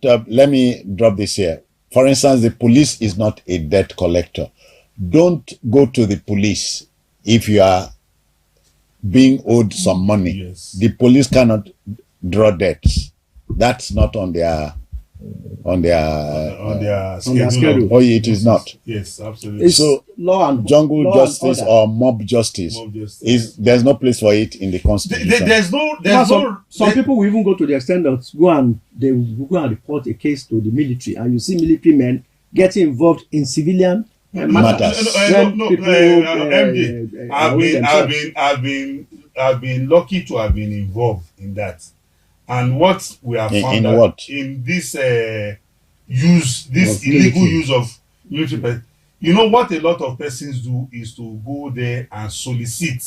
let me drop this here. For instance, the police is not a debt collector. Don't go to the police if you are being owed some money. Yes. The police cannot draw debts. That's not on their schedule. Oh, it is not. Yes, absolutely. So law and jungle law justice and or mob justice there's no place for it in the constitution. Some people will even go to the extent that they will go and report a case to the military, and you see military men getting involved in civilian matters. MD, I've been lucky to have been involved in that. And what we have found in this illegal use of military, you know what a lot of persons do is to go there and solicit,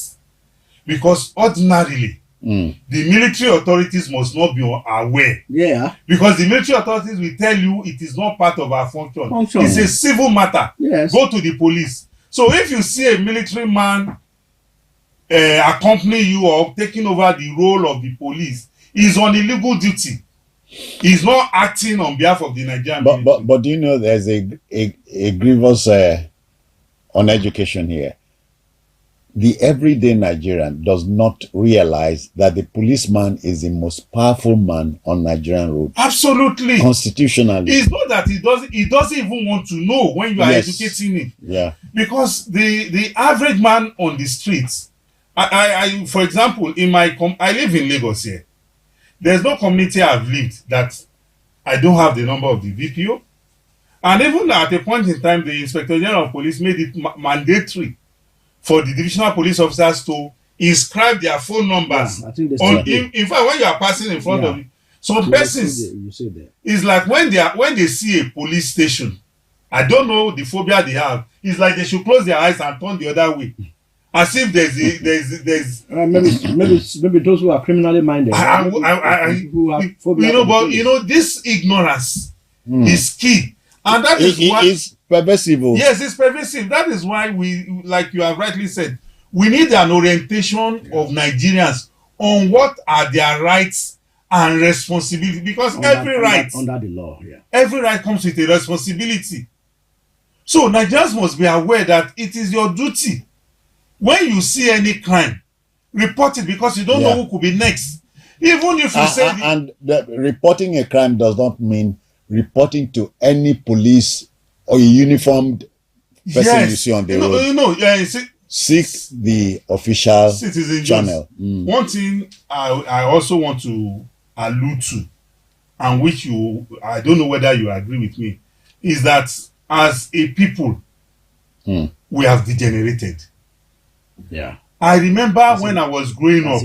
because ordinarily the military authorities must not be aware. Yeah. Because the military authorities will tell you it is not part of our function. It's a civil matter. Yes. Go to the police. So if you see a military man accompany you or taking over the role of the police, he's on illegal duty. He's not acting on behalf of the Nigerian military. But do you know there's a grievous on education here? The everyday Nigerian does not realize that the policeman is the most powerful man on Nigerian road. Absolutely. Constitutionally. It's not that he doesn't even want to know when you are educating him. Yeah. Because the average man on the streets, I for example, I live in Lagos here. There's no community I've lived that I don't have the number of the VPO. And even at a point in time, the Inspector General of Police made it mandatory for the divisional police officers to inscribe their phone numbers. Yeah, I think in fact, when you are passing in front of some persons, it's like when they see a police station, I don't know the phobia they have. It's like they should close their eyes and turn the other way. As if there's maybe those who are criminally minded. This ignorance is key, and that is why it's pervasive. Yes, it's pervasive. That is why we, like you have rightly said, we need an orientation of Nigerians on what are their rights and responsibility, because every right under the law, every right comes with a responsibility. So Nigerians must be aware that it is your duty. When you see any crime, report it, because you don't know who could be next. Even if you say... reporting a crime does not mean reporting to any police or a uniformed person you see on the road. Seek the official citizen channel. One thing I also want to allude to, and which I don't know whether you agree with me, is that as a people, we have degenerated. Yeah. I remember when I was growing up.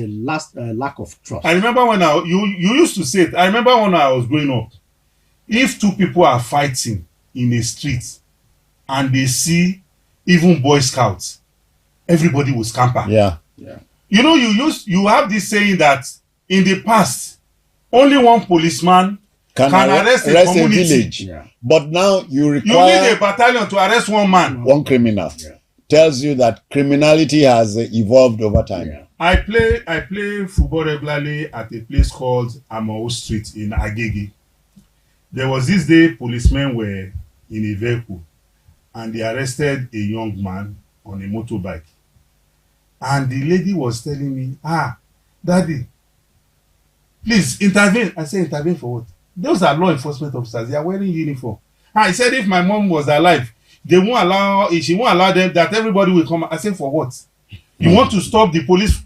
Lack of trust. I remember when you used to say it. I remember when I was growing up. If two people are fighting in a street and they see even Boy Scouts, everybody will scamper. Yeah. You know, you have this saying that in the past, only one policeman can arrest a community. Village. Yeah. But now you need a battalion to arrest one man. One criminal. Yeah. Tells you that criminality has evolved over time. Yeah. I play football regularly at a place called Amao Street in Agege. There was this day policemen were in a vehicle and they arrested a young man on a motorbike. And the lady was telling me, Daddy, please intervene. I said, intervene for what? Those are law enforcement officers. They are wearing uniform. I said, if my mom was alive, she won't allow them, that everybody will come. I said, for what? You want to stop the police?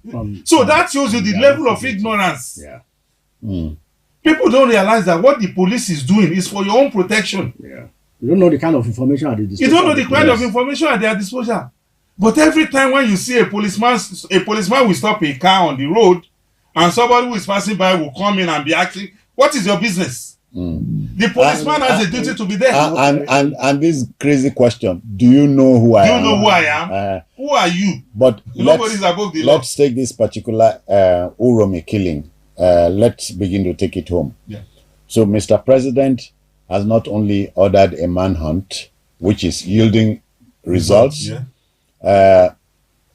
So that shows you the level of ignorance. Yeah. People don't realize that what the police is doing is for your own protection. Yeah. You don't know the kind of information at their disposal. You don't know the kind of information at their disposal. But every time when you see a policeman will stop a car on the road and somebody who is passing by will come in and be asking, what is your business? The policeman has a duty to be there. And this crazy question, do you know who I am? Do you know who I am? Who are you? But nobody's above the law. Let's take this particular Uromi killing. Let's begin to take it home. Yeah. So Mr. President has not only ordered a manhunt, which is yielding results.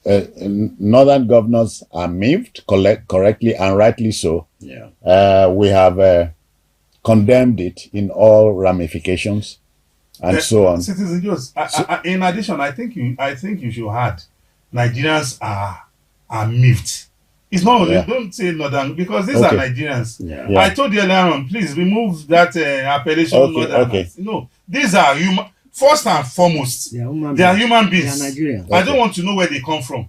Northern governors are miffed correctly and rightly so. Yeah. We have condemned it in all ramifications, and so on. Citizen Jones, in addition, I think you should add, Nigerians are miffed. It's not only, don't say northern, because these are Nigerians. Yeah. I told you earlier on, please remove that appellation northerners. No, these are human. First and foremost, they are human beings. They are Nigerians. I don't want to know where they come from.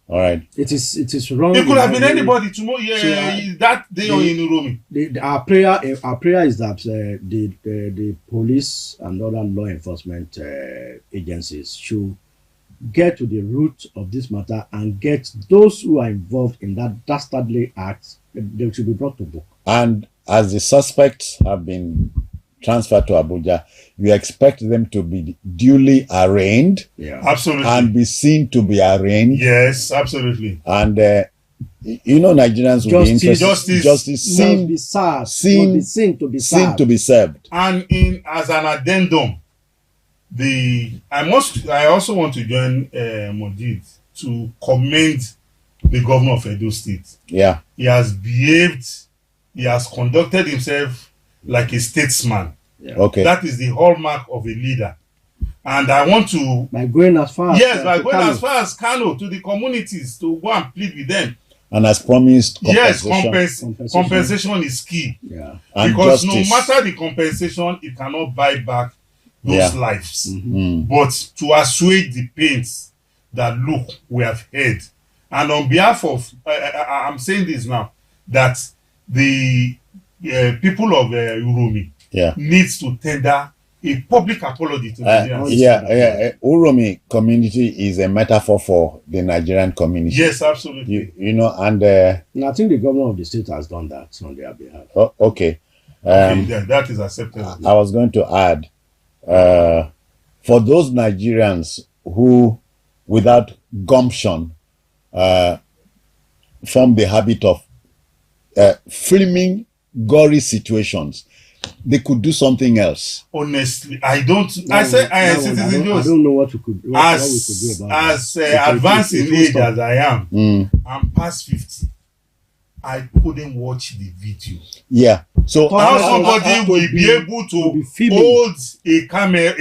All right. It is wrong. It could have been anybody tomorrow. That day or in Uromi. Our prayer is that the police and other law enforcement agencies should get to the root of this matter and get those who are involved in that dastardly act. They should be brought to book. And as the suspects have been transferred to Abuja, you expect them to be duly arraigned, absolutely, and be seen to be arraigned. Yes, absolutely. And Nigerians will be interested. Justice seen to be served. And as an addendum, I also want to join Mojid to commend the governor of Edo State. Yeah, he has behaved. He has conducted himself like a statesman. Yeah. Okay, that is the hallmark of a leader. And I want to by going as far as Kano to the communities to go and plead with them. And as promised, compensation is key. Yeah, and because justice. No matter the compensation, it cannot buy back those lives. Mm-hmm. But to assuage the pains that we have heard, and on behalf of, I'm saying this now, that the people of Uromi needs to tender a public apology to Nigerians. Uromi community is a metaphor for the Nigerian community. Yes, absolutely. And I think the governor of the state has done that on their behalf. Okay. That is acceptable. I was going to add, for those Nigerians who, without gumption, form the habit of filming gory situations, they could do something else. Honestly, I don't. I don't know what we could do. As advanced in age as I am, I'm past 50. I couldn't watch the video. Yeah. So how somebody will be able to hold a camera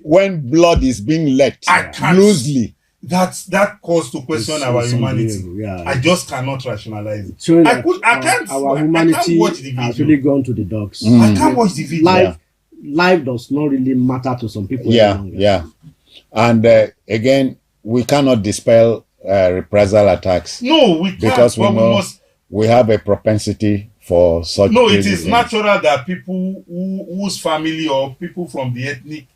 when blood is being let loosely. That calls to question our humanity. Yeah. I just cannot rationalize it. I can't watch the video. Has really gone to the dogs. I can't watch the video. Life does not really matter to some people. Yeah. And again, we cannot dispel reprisal attacks. No, we can't. Because we have a propensity for such. No, it is natural that people whose family or people from the ethnic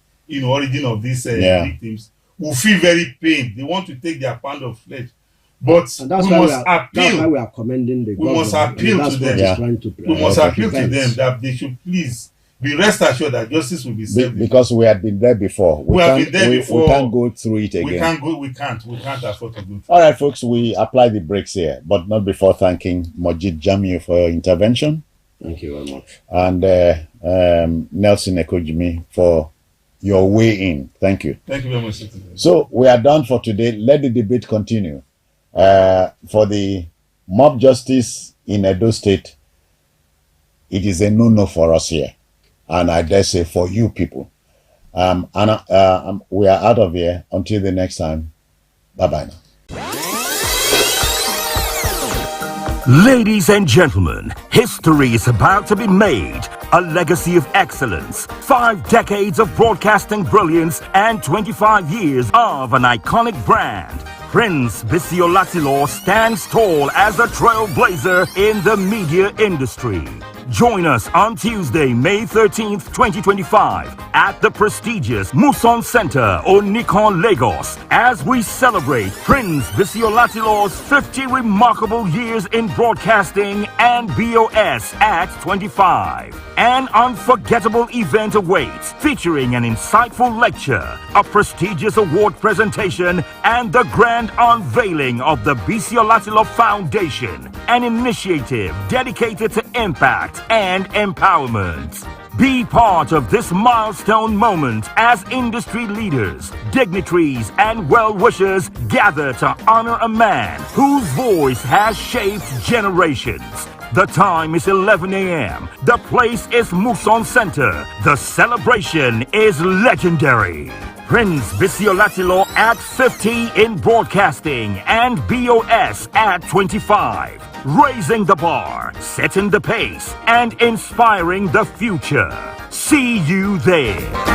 origin of these victims will feel very pain. They want to take their pound of flesh. But we must appeal. That's why we are commending the government. We must appeal to them. We must appeal to them that they should please be rest assured that justice will be served. Because we had been there before. We can't go through it again. We can't afford to go through. All right, folks, we apply the brakes here, but not before thanking Mojid Jamiu for your intervention. Thank you very much. And Nelson Ekojimi for your way in. Thank you. Thank you very much. So we are done for today. Let the debate continue. For the mob justice in Edo State, it is a no-no for us here. And I dare say for you people. We are out of here. Until the next time. Bye-bye now. Ladies and gentlemen, history is about to be made. A legacy of excellence, 5 decades of broadcasting brilliance, and 25 years of an iconic brand. Prince Biscon stands tall as a trailblazer in the media industry. Join us on Tuesday, May 13th, 2025 at the prestigious Muson Center, Onikon, Lagos, as we celebrate Prince Biscon 50 remarkable years in broadcasting and BOS at 25. An unforgettable event awaits, featuring an insightful lecture, a prestigious award presentation, and the grand unveiling of the Biscon Foundation, an initiative dedicated to impact and empowerment. Be part of this milestone moment as industry leaders, dignitaries, and well-wishers gather to honor a man whose voice has shaped generations. The time is 11 a.m. The place is Muson Center. The celebration is legendary. Prince Bisiolatilo at 50 in broadcasting and BOS at 25. Raising the bar, setting the pace, and inspiring the future. See you there.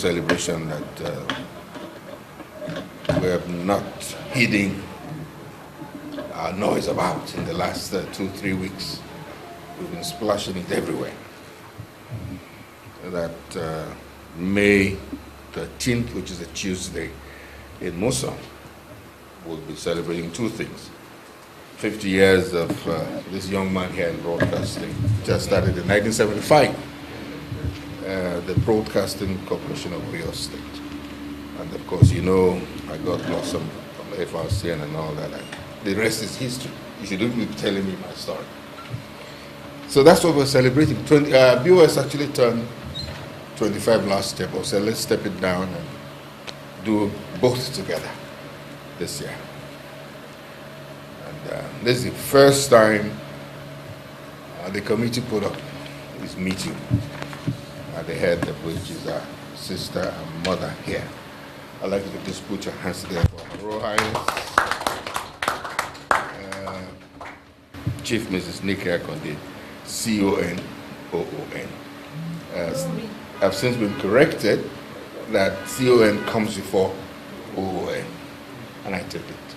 celebration that we have not hidden our noise about in the last 2-3 weeks. We've been splashing it everywhere. That May 13th, which is a Tuesday in Musa, we'll be celebrating 2 things. 50 years of this young man here in broadcasting. Just started in 1975, the Broadcasting Corporation of Rio State. And of course, you know, I got lost from the FRCN and all that. The rest is history. You shouldn't be telling me my story. So that's what we're celebrating. BOS actually turned 25 last year, but said let's step it down and do both together this year. And this is the first time the committee put up this meeting at the head of which is our sister and mother here. I'd like you to just put your hands together for Her Royal Highness, Chief Mrs. Nika Akonde, CON-OON. I've since been corrected that CON comes before OON, and I took it.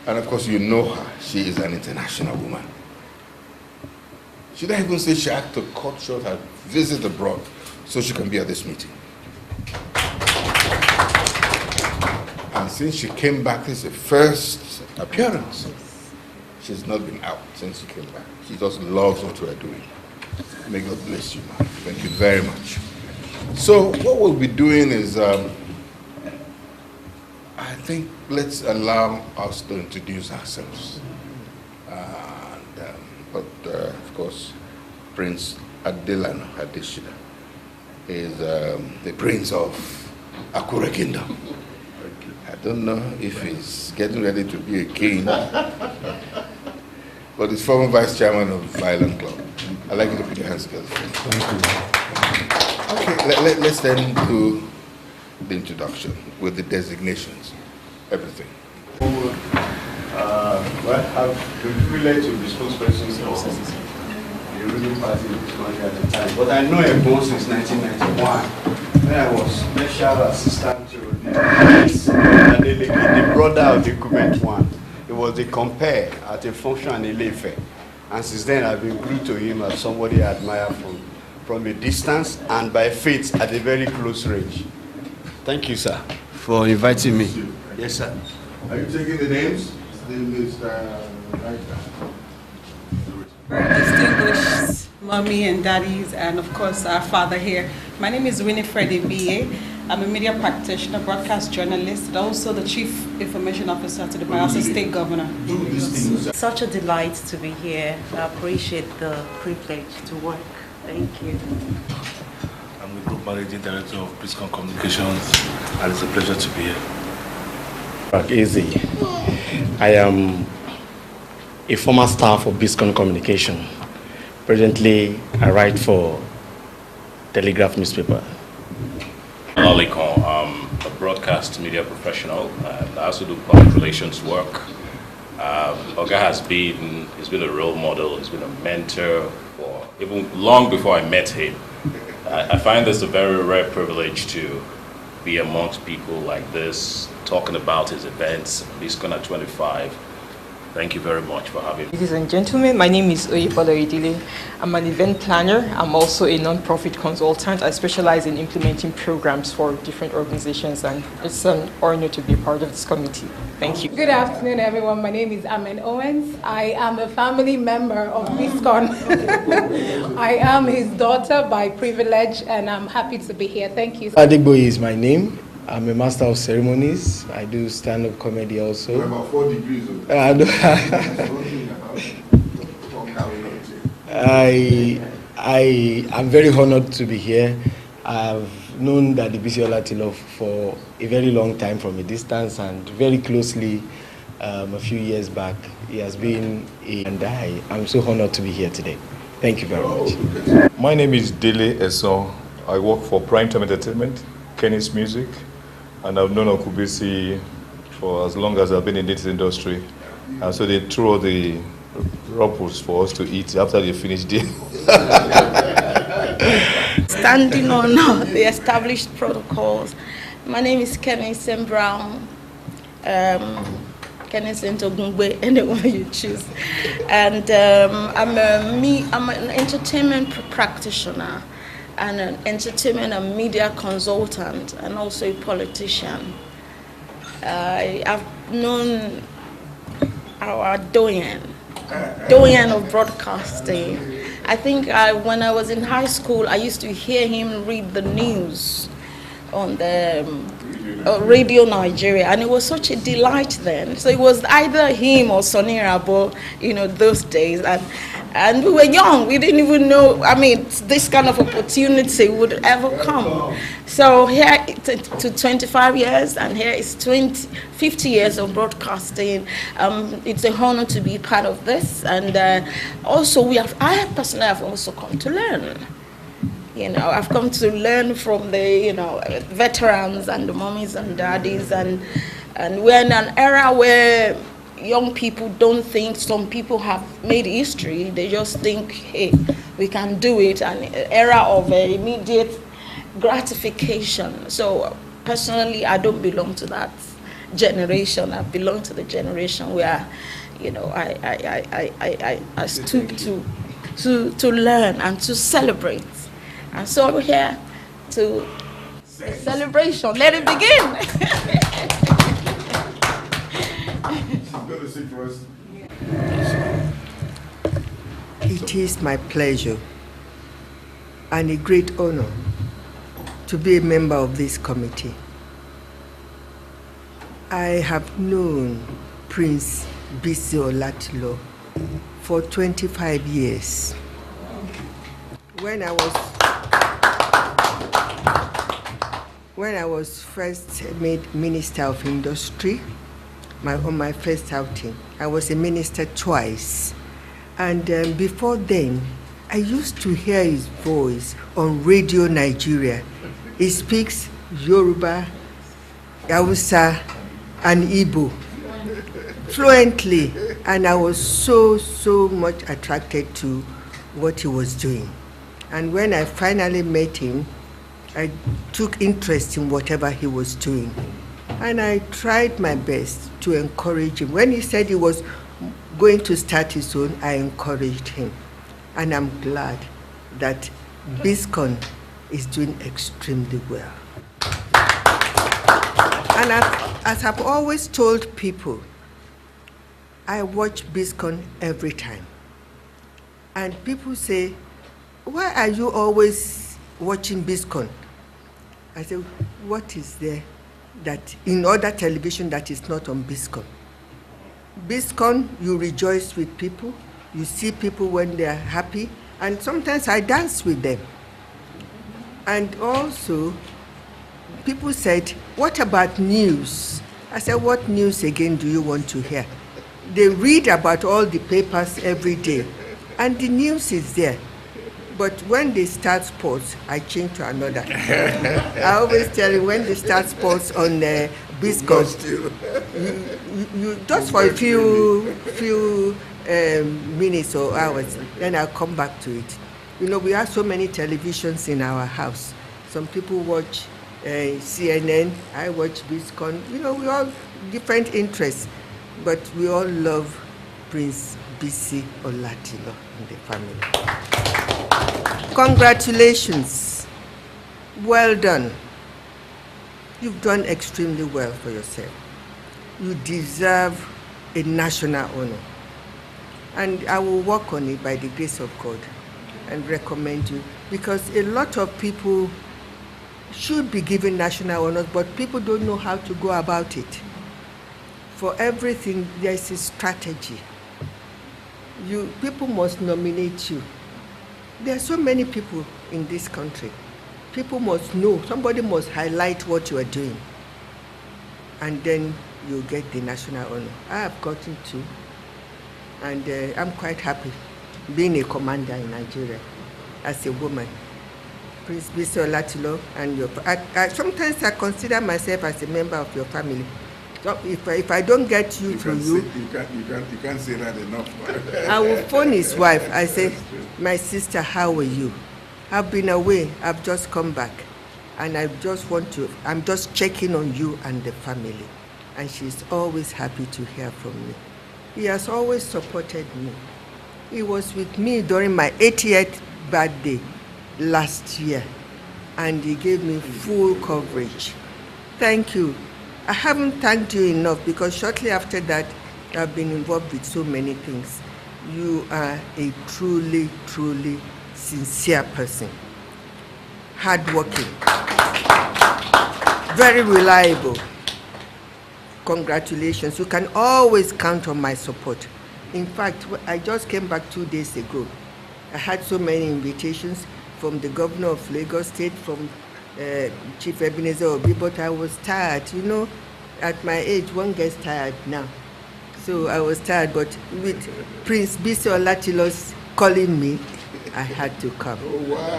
And of course, you know her. She is an international woman. Should I even say she had to cut short her visit abroad so she can be at this meeting? And since she came back, this is the first appearance. She's not been out since she came back. She just loves what we're doing. May God bless you, man. Thank you very much. So what we'll be doing is, I think let's allow us to introduce ourselves. But of course, Prince Adelano Adeshina is the Prince of Akure Kingdom. I don't know if he's getting ready to be a king, but he's former vice chairman of Violent Club. I'd like you to put your hands together. Thank you. Okay, let's then do the introduction with the designations, everything. Well, I've been privileged to be spokesperson for the ruling party in this country at the time. But I know Ebon since 1991 when I was special assistant to the brother of the Kument one. It was the compare at a function in Ilefe. And since then I've been glued to him as somebody I admire from a distance and by faith at a very close range. Thank you, sir, for inviting me. Yes, sir. Are you taking the names? Distinguished mommy and daddies, and of course our father here. My name is Winifred B.A. I'm a media practitioner, broadcast journalist, and also the Chief Information Officer to the Bayelsa State Governor. Such a delight to be here. I appreciate the privilege to work. Thank you. I'm the Group Managing Director of Biscon Communications, and it's a pleasure to be here. Easy. I am a former staff of Biscon Communication. Presently, I write for Telegraph newspaper. I'm a broadcast media professional, and I also do public relations work. Oga has been a role model, he's been a mentor for even long before I met him. I find this a very rare privilege to be amongst people like this, talking about his events. Biscon at 25. Thank you very much for having me. Ladies and gentlemen, my name is Oyebola Idile. I'm an event planner. I'm also a non-profit consultant. I specialize in implementing programs for different organizations, and it's an honor to be part of this committee. Thank you. Good afternoon, everyone. My name is Amen Owens. I am a family member of Biscon. I am his daughter by privilege, and I'm happy to be here. Thank you. Adigboyi is my name. I'm a master of ceremonies. I do stand-up comedy also. You're about 4 degrees. I'm very honored to be here. I've known Daddy Bisi Olatilov for a very long time from a distance and very closely a few years back. He has been and I'm so honored to be here today. Thank you very much. My name is Dele Esson. I work for Prime Time Entertainment, Kenny's Music, and I've known Okubisi for as long as I've been in this industry. And so they threw all the ruffles for us to eat after they finished it. Standing on the established protocols. My name is Kenneth Brown. Kenneth Ogungbe, anyone you choose. And I'm an entertainment practitioner and an entertainment and media consultant and also a politician. I've known our doyen of broadcasting. I think when I was in high school, I used to hear him read the news on the Radio Nigeria, and it was such a delight then. So it was either him or Sonny Rabo, those days. And we were young, we didn't even know, this kind of opportunity would ever come. So here to 25 years, and here is 50 years of broadcasting. It's an honor to be part of this. And also, I personally have also come to learn. I've come to learn from the, veterans and the mommies and daddies, and we're in an era where young people don't think some people have made history. They just think, hey, we can do it, an era of immediate gratification. So personally, I don't belong to that generation. I belong to the generation where, I stoop to learn and to celebrate. And so we're here to celebration. Let it begin. It is my pleasure and a great honor to be a member of this committee. I have known Prince Bisi Olatilo for 25 years. When I was first made Minister of Industry, on my first outing, I was a minister twice. And before then, I used to hear his voice on Radio Nigeria. He speaks Yoruba, Hausa, and Igbo fluently. And I was so much attracted to what he was doing. And when I finally met him, I took interest in whatever he was doing. And I tried my best to encourage him. When he said he was going to start his own, I encouraged him. And I'm glad that Biscon is doing extremely well. And as I've always told people, I watch Biscon every time. And people say, why are you always watching Biscon? I say, what is there that in other television that is not on Biscon? Biscon, you rejoice with people, you see people when they are happy, and sometimes I dance with them. And also, people said, what about news? I said, what news again do you want to hear? They read about all the papers every day, and the news is there. But when they start sports, I change to another. I always tell you, when they start sports on Biscon, you just for a few minutes or hours, then I'll come back to it. We have so many televisions in our house. Some people watch CNN, I watch Biscon. We all different interests, but we all love Prince Bisi Olatilo and the family. Congratulations. Well done. You've done extremely well for yourself. You deserve a national honor. And I will work on it by the grace of God and recommend you, because a lot of people should be given national honors, but people don't know how to go about it. For everything, there's a strategy. People must nominate you. There are so many people in this country. People must know, somebody must highlight what you are doing. And then you get the national honor. I have gotten two, and I'm quite happy being a commander in Nigeria as a woman. Prince Bisi Olatilo, and sometimes I consider myself as a member of your family. So if I don't get you through you, you can't say that enough. I will phone his wife. I say, my sister, how are you? I've been away. I've just come back. And I'm just checking on you and the family. And she's always happy to hear from me. He has always supported me. He was with me during my 80th birthday last year. And he gave me full coverage. Thank you. I haven't thanked you enough because shortly after that, I've been involved with so many things. You are a truly, truly sincere person. Hardworking. Very reliable. Congratulations. You can always count on my support. In fact, I just came back 2 days ago. I had so many invitations from the governor of Lagos State, from Chief Ebenezer Obi, but I was tired. You know, at my age, one gets tired now. So I was tired, but with Prince Biscon Latilos calling me, I had to come. Oh, wow.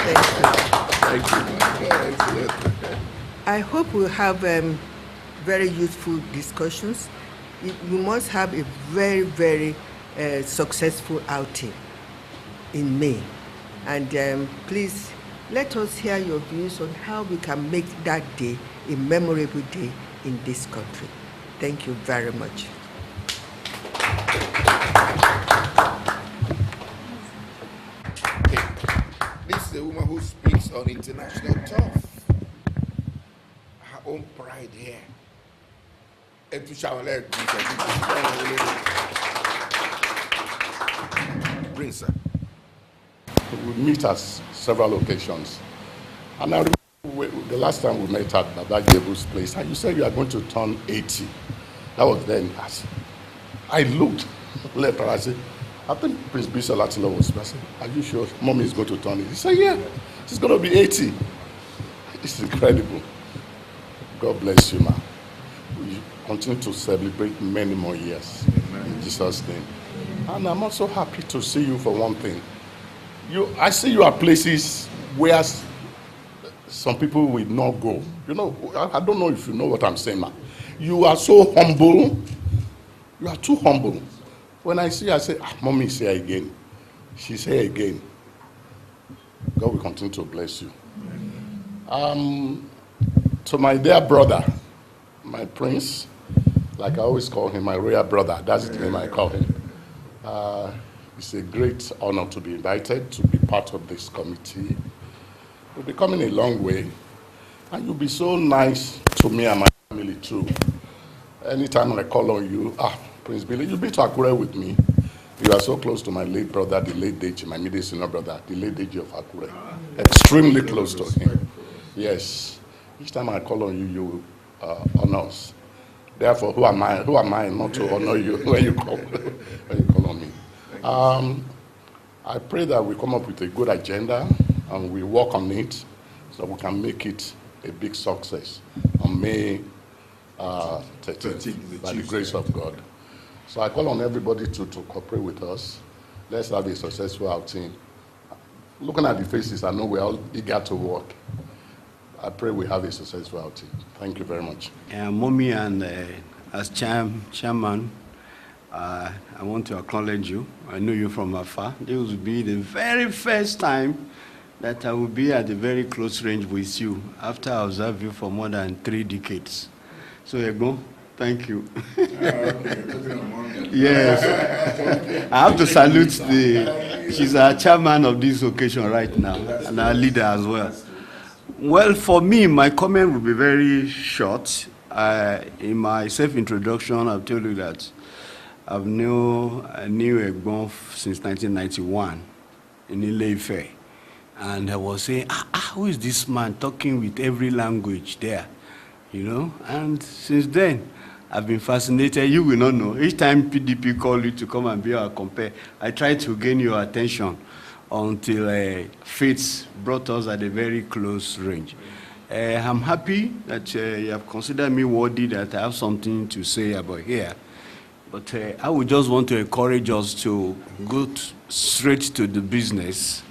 Thank you. I hope we'll have very useful discussions. We must have a very, very successful outing in May. And please, let us hear your views on how we can make that day a memorable day in this country. Thank you very much. This is a woman who speaks on international turf. Her own pride here. Prince, sir. We meet at several occasions. And I remember the last time we met at Baba Gebu's place, and you said you are going to turn 80. That was then. I looked later, I said, I think Prince Biscon Latilo was. I said, are you sure Mommy is going to turn it? He said, yeah, she's going to be 80. It's incredible. God bless you, ma. We continue to celebrate many more years. Amen. In Jesus' name. And I'm also happy to see you for one thing. I see you at places where some people will not go. You know, I don't know if you know what I'm saying, ma. You are so humble. You are too humble. When I see her, I say, Mommy is here again. She's here again. God will continue to bless you. To my dear brother, my prince, like I always call him, my royal brother, that's the name I call him. It's a great honor to be invited to be part of this committee. We'll be coming a long way, and you'll be so nice to me and my family too. Anytime I call on you, Prince Billy, you'll be to Akure with me. You are so close to my late brother, the late Deji, my middle senior brother, the late Deji of Akure. Extremely close to him. Yes. Each time I call on you, you honor us. Therefore, who am I not to honor you when you call on me? I pray that we come up with a good agenda and we work on it so we can make it a big success on May 13th, by the grace of God. So I call on everybody to cooperate with us. Let's have a successful outing. Looking at the faces, I know we're all eager to work. I pray we have a successful outing. Thank you very much. Mommy, and as chairman, I want to acknowledge you. I know you from afar. This will be the very first time that I will be at a very close range with you after I observed you for more than 3 decades. So, Ego, thank you. Yes. I have to salute she's our chairman of this occasion right now, and our leader as well. Well, for me, my comment will be very short. In my self-introduction, I've told you that I knew Egbon since 1991 in Ile-Ife. And I was saying, who is this man talking with every language there? You know? And since then, I've been fascinated. You will not know. Each time PDP call you to come and be our compare, I try to gain your attention until fates brought us at a very close range. I'm happy that you have considered me worthy that I have something to say about here. But I would just want to encourage us to go straight to the business.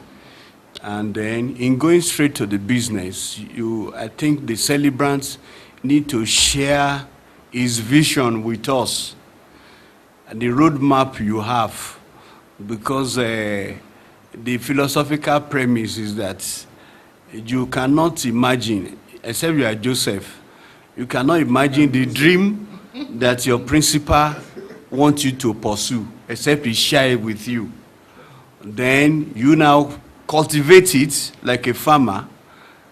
And then in going straight to the business, I think the celebrants need to share his vision with us and the roadmap you have. Because the philosophical premise is that you cannot imagine, except you are Joseph, you cannot imagine the dream that your principal wants you to pursue, except he share it with you. Then you now cultivate it like a farmer,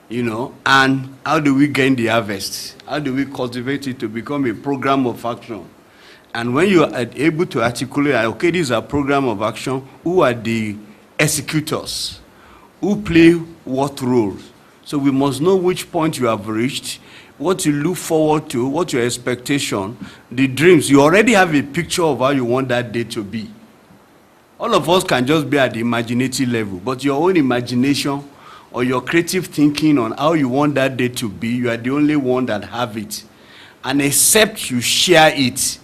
you know, and how do we gain the harvest? How do we cultivate it to become a program of action? And when you are able to articulate, okay, this is a program of action, who are the executors? Who play what roles? So we must know which point you have reached, what you look forward to, what your expectation, the dreams. You already have a picture of how you want that day to be. All of us can just be at the imaginative level, but your own imagination or your creative thinking on how you want that day to be, you are the only one that have it. And except you share it,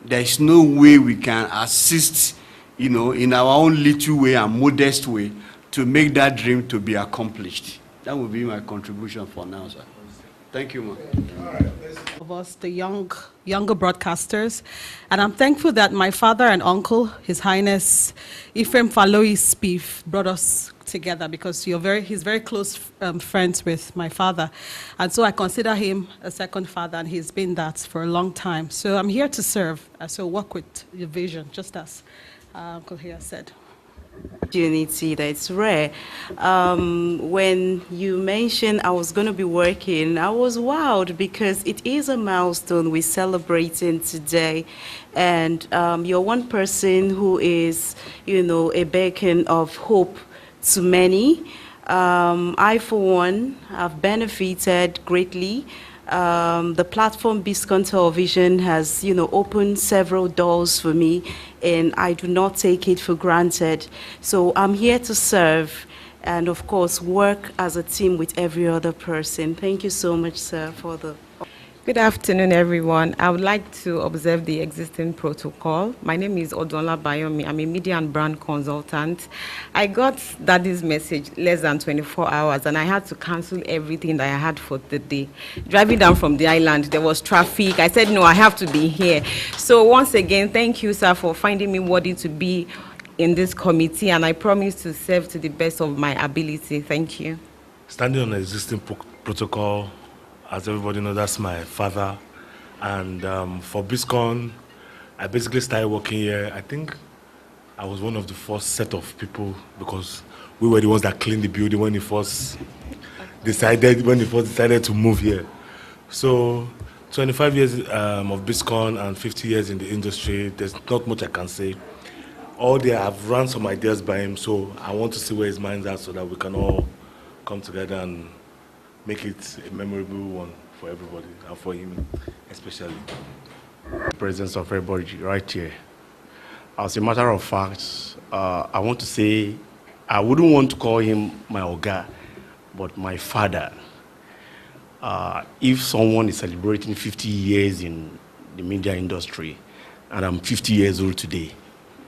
there is no way we can assist, you know, in our own little way and modest way to make that dream to be accomplished. That will be my contribution for now, sir. Thank you, ma'am. Of us, the younger broadcasters, and I'm thankful that my father and uncle, His Highness Ephraim Faloi Spieth, brought us together because he's very close friends with my father, and so I consider him a second father, and he's been that for a long time. So I'm here to serve, so work with your vision, just as Uncle here said. Opportunity that's rare. When you mentioned I was going to be working, I was wowed because it is a milestone we're celebrating today, and you're one person who is, you know, a beacon of hope to many. I, for one, have benefited greatly. The platform Biscon Television has, you know, opened several doors for me, and I do not take it for granted. So I'm here to serve and, of course, work as a team with every other person. Thank you so much, sir, for the... Good afternoon, everyone. I would like to observe the existing protocol. My name is Odonla Bayomi. I'm a media and brand consultant. I got Daddy's message less than 24 hours, and I had to cancel everything that I had for the day. Driving down from the island, there was traffic. I said, no, I have to be here. So once again, thank you, sir, for finding me worthy to be in this committee, and I promise to serve to the best of my ability. Thank you. Standing on the existing protocol, as everybody knows, that's my father. And for Biscon, I basically started working here. I think I was one of the first set of people because we were the ones that cleaned the building when he first decided to move here. So 25 years of Biscon and 50 years in the industry, there's not much I can say. All day I've run some ideas by him, so I want to see where his mind's at so that we can all come together and make it a memorable one for everybody, and for him especially. The presence of everybody right here. As a matter of fact, I want to say, I wouldn't want to call him my Oga, but my father. If someone is celebrating 50 years in the media industry, and I'm 50 years old today,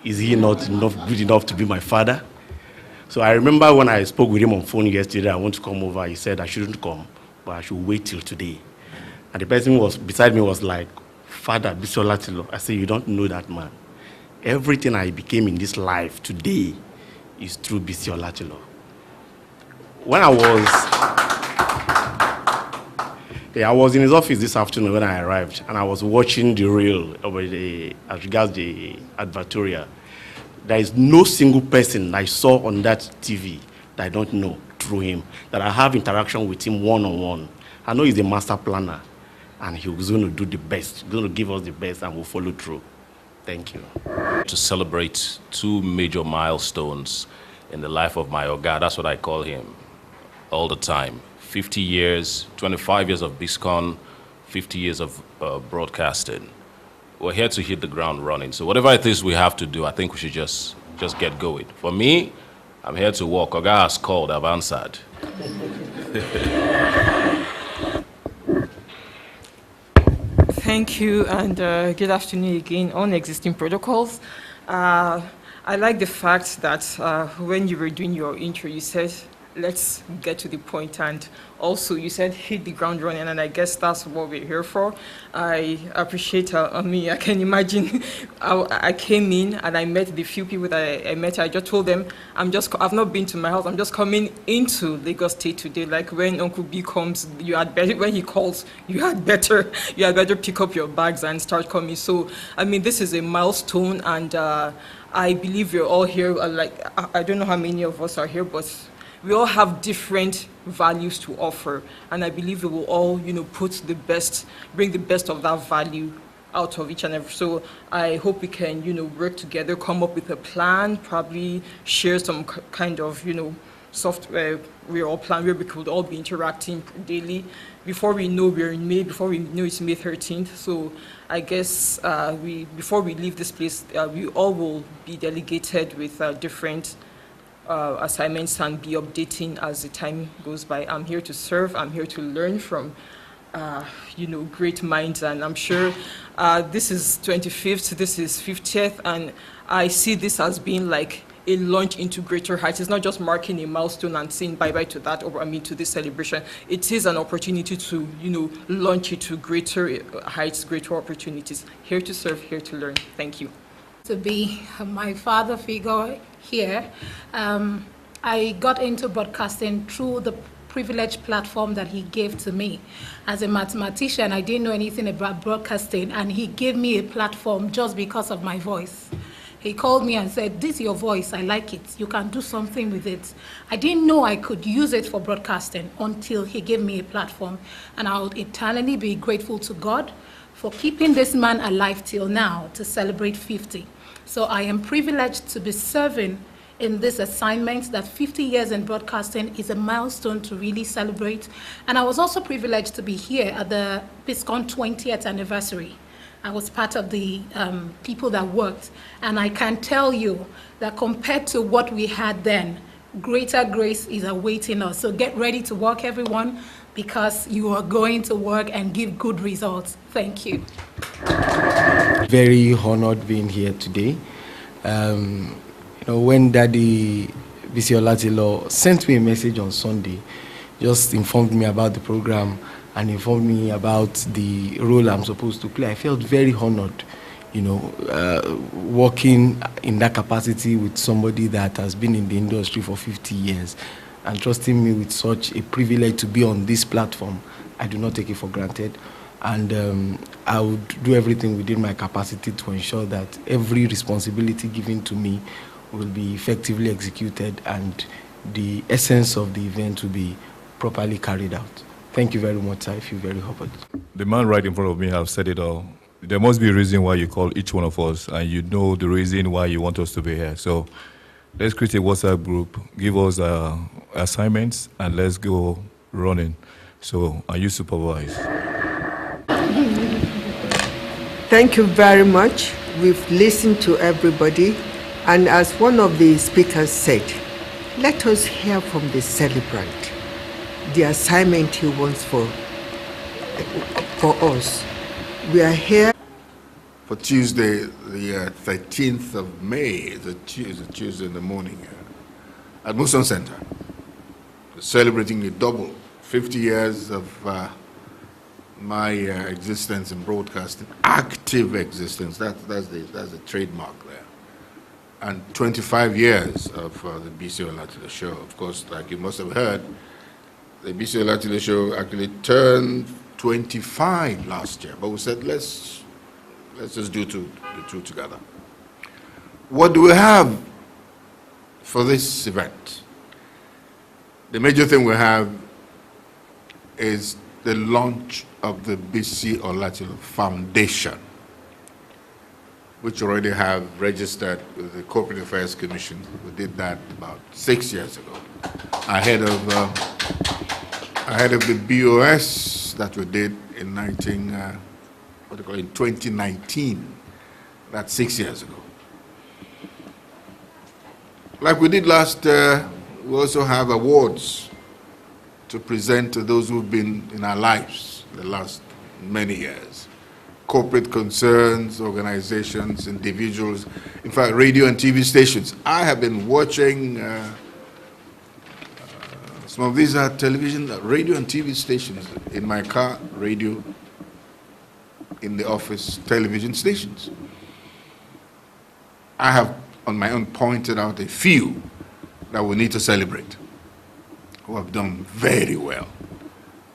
is he not good enough to be my father? So I remember when I spoke with him on phone yesterday, I want to come over. He said I shouldn't come, but I should wait till today. And the person who was beside me was like, Father Bisola Tilo. I said, you don't know that man. Everything I became in this life today is through Bisola Tilo. When I was in his office this afternoon when I arrived, and I was watching the reel as regards the advertorial. There is no single person I saw on that TV that I don't know through him, that I have interaction with him one-on-one. I know he's a master planner, and he's going to do the best. He's going to give us the best, and we'll follow through. Thank you. To celebrate two major milestones in the life of my Oga, that's what I call him all the time. 50 years, 25 years of Biscon, 50 years of broadcasting. We're here to hit the ground running. So whatever it is we have to do, I think we should just get going. For me, I'm here to work. Oga has called, I've answered. Thank you, and good afternoon again on existing protocols. I like the fact that when you were doing your intro, you said let's get to the point. And also, you said hit the ground running, and I guess that's what we're here for. I appreciate, I can imagine, I came in and I met the few people that I met. I just told them, I've not been to my house, I'm just coming into Lagos State today. Like when Uncle B comes, when he calls, you had better pick up your bags and start coming. So, I mean, this is a milestone, and I believe we're all here. I don't know how many of us are here, but we all have different values to offer, and I believe we will all, bring the best of that value out of each and every. So I hope we can, work together, come up with a plan, probably share some kind of, software we all plan where we could all be interacting daily. Before we know we're in May, before we know it's May 13th. So I guess before we leave this place, we all will be delegated with different assignments and be updating as the time goes by. I'm here to serve. I'm here to learn from, great minds. And I'm sure this is 25th, this is 50th, and I see this as being like a launch into greater heights. It's not just marking a milestone and saying bye-bye to that, to this celebration. It is an opportunity to, launch it to greater heights, greater opportunities. Here to serve, here to learn. Thank you. To be my father figure here, I got into broadcasting through the privileged platform that he gave to me. As a mathematician, I didn't know anything about broadcasting, and he gave me a platform just because of my voice. He called me and said, "This is your voice, I like it. You can do something with it." I didn't know I could use it for broadcasting until he gave me a platform. And I'll eternally be grateful to God for keeping this man alive till now to celebrate 50. So I am privileged to be serving in this assignment. That 50 years in broadcasting is a milestone to really celebrate. And I was also privileged to be here at the Biscon 20th anniversary. I was part of the people that worked, and I can tell you that compared to what we had then, greater grace is awaiting us. So get ready to work, everyone, because you are going to work and give good results. Thank you. Very honored being here today. When Daddy Bisi Olatilo sent me a message on Sunday, just informed me about the program and informed me about the role I'm supposed to play, I felt very honored, working in that capacity with somebody that has been in the industry for 50 years and trusting me with such a privilege to be on this platform. I do not take it for granted. And I would do everything within my capacity to ensure that every responsibility given to me will be effectively executed and the essence of the event will be properly carried out. Thank you very much. I feel very humbled. The man right in front of me have said it all. There must be a reason why you call each one of us, and you know the reason why you want us to be here. So let's create a WhatsApp group, give us assignments, and let's go running. So are you supervised? Thank you very much. We've listened to everybody. And as one of the speakers said, let us hear from the celebrant the assignment he wants for us. We are here for Tuesday, the 13th of May. It's a Tuesday in the morning at Biscon Center, celebrating a double 50 years of my existence in broadcasting, active existence. That's the trademark there, and 25 years of the Bisi Olatile Show. Of course, like you must have heard, the Bisi Olatile Show actually turned 25 last year, but we said let's just do the two together. What do we have for this event? The major thing we have is the launch of the Bisi Olatile Foundation, which already have registered with the Corporate Affairs Commission. We did that about 6 years ago, ahead of the BOS that we did in 2019. That's 6 years ago. Like we did last, we also have awards to present to those who've been in our lives the last many years. Corporate concerns, organizations, individuals, in fact, radio and TV stations. I have been watching Some of these are television, radio and TV stations. In my car, radio. In the office, television stations. I have, on my own, pointed out a few that we need to celebrate, who have done very well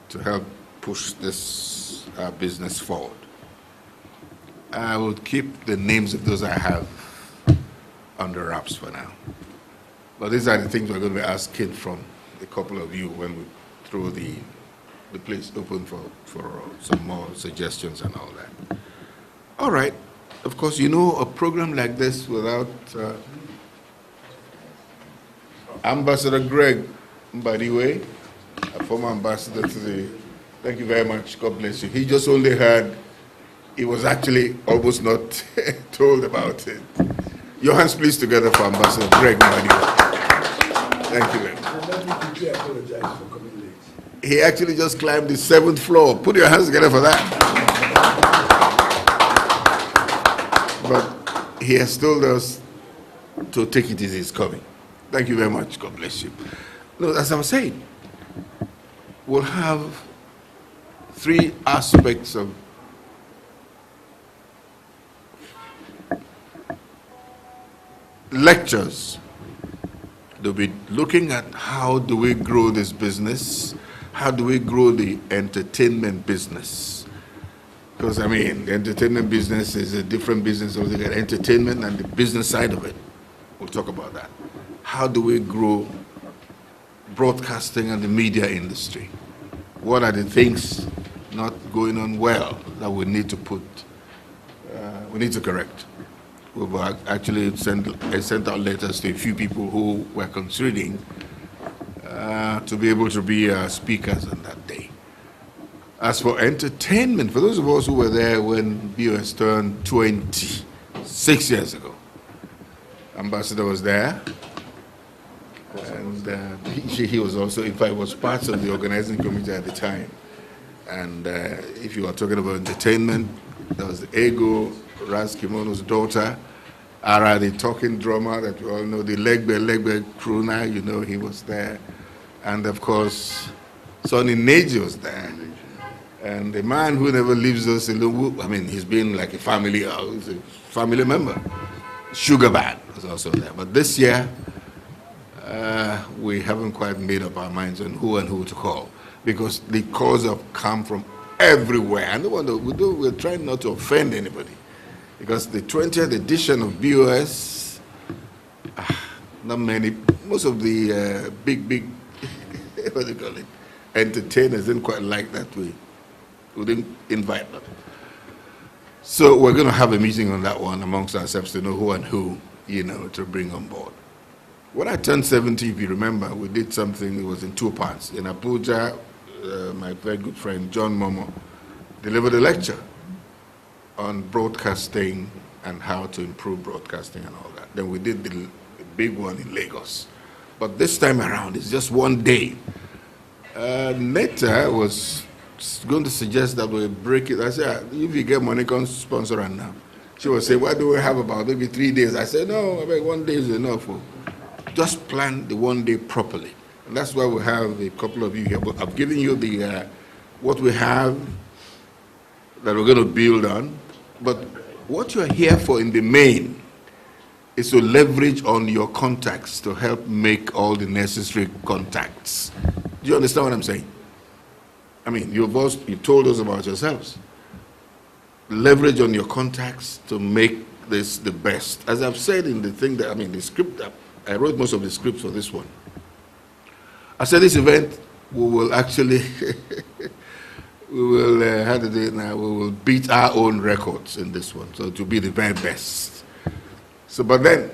to help push this business forward. I will keep the names of those I have under wraps for now. But these are the things we're going to be asking from a couple of you when we throw the place open for some more suggestions and all that. All right. Of course, you know, a program like this without Ambassador Greg, by the way, a former ambassador to the, thank you very much, God bless you. He just only heard, he was actually almost not told about it. Your hands please together for Ambassador Greg, by the way. Thank you very much. Apologize for coming late. He actually just climbed the 7th floor. Put your hands together for that. But he has told us to take it easy, he's coming. Thank you very much. God bless you. No, as I was saying, we'll have 3 aspects of lectures. They'll be looking at how do we grow this business, how do we grow the entertainment business. Because, I mean, the entertainment business is a different business. So they got entertainment and the business side of it. We'll talk about that. How do we grow broadcasting and the media industry? What are the things not going on well that we need to we need to correct? We've actually sent out letters to a few people who were considering to be able to be speakers on that day. As for entertainment, for those of us who were there when BOS turned 26 years ago, Ambassador was there, and he was also, in fact, was part of the organizing committee at the time. And if you are talking about entertainment, there was Ego, Raz Kimono's daughter, Ara, the talking drummer that we all know, the Legbe crooner, you know, he was there. And of course, Sonny Neji was there. And the man who never leaves us alone, I mean, he's been like a family member. Sugar Band was also there. But this year, we haven't quite made up our minds on who to call, because the calls have come from everywhere. And we're trying not to offend anybody, because the 20th edition of BOS, not many, most of the big, what do you call it, entertainers didn't quite like that we didn't invite them. So we're going to have a meeting on that one amongst ourselves to know who, you know, to bring on board. When I turned 70, if you remember, we did something, it was in 2 parts. In Abuja, my very good friend John Momo delivered a lecture on broadcasting and how to improve broadcasting and all that. Then we did the big one in Lagos. But this time around, it's just one day. Netta was going to suggest that we break it. I said, if you get money, come sponsor her now. She would say, what do we have about maybe 3 days? I said, no, I mean, 1 day is enough. Just plan the 1 day properly. And that's why we have a couple of you here. But I've given you the what we have that we're going to build on. But what you're here for in the main is to leverage on your contacts to help make all the necessary contacts. Do you understand what I'm saying? I mean, you've told us about yourselves. Leverage on your contacts to make this the best. As I've said in the thing that, I mean, the script, I wrote most of the scripts for this one. I said this event, we will actually, we will, how to do it now, we will beat our own records in this one. So to be the very best. So, but then,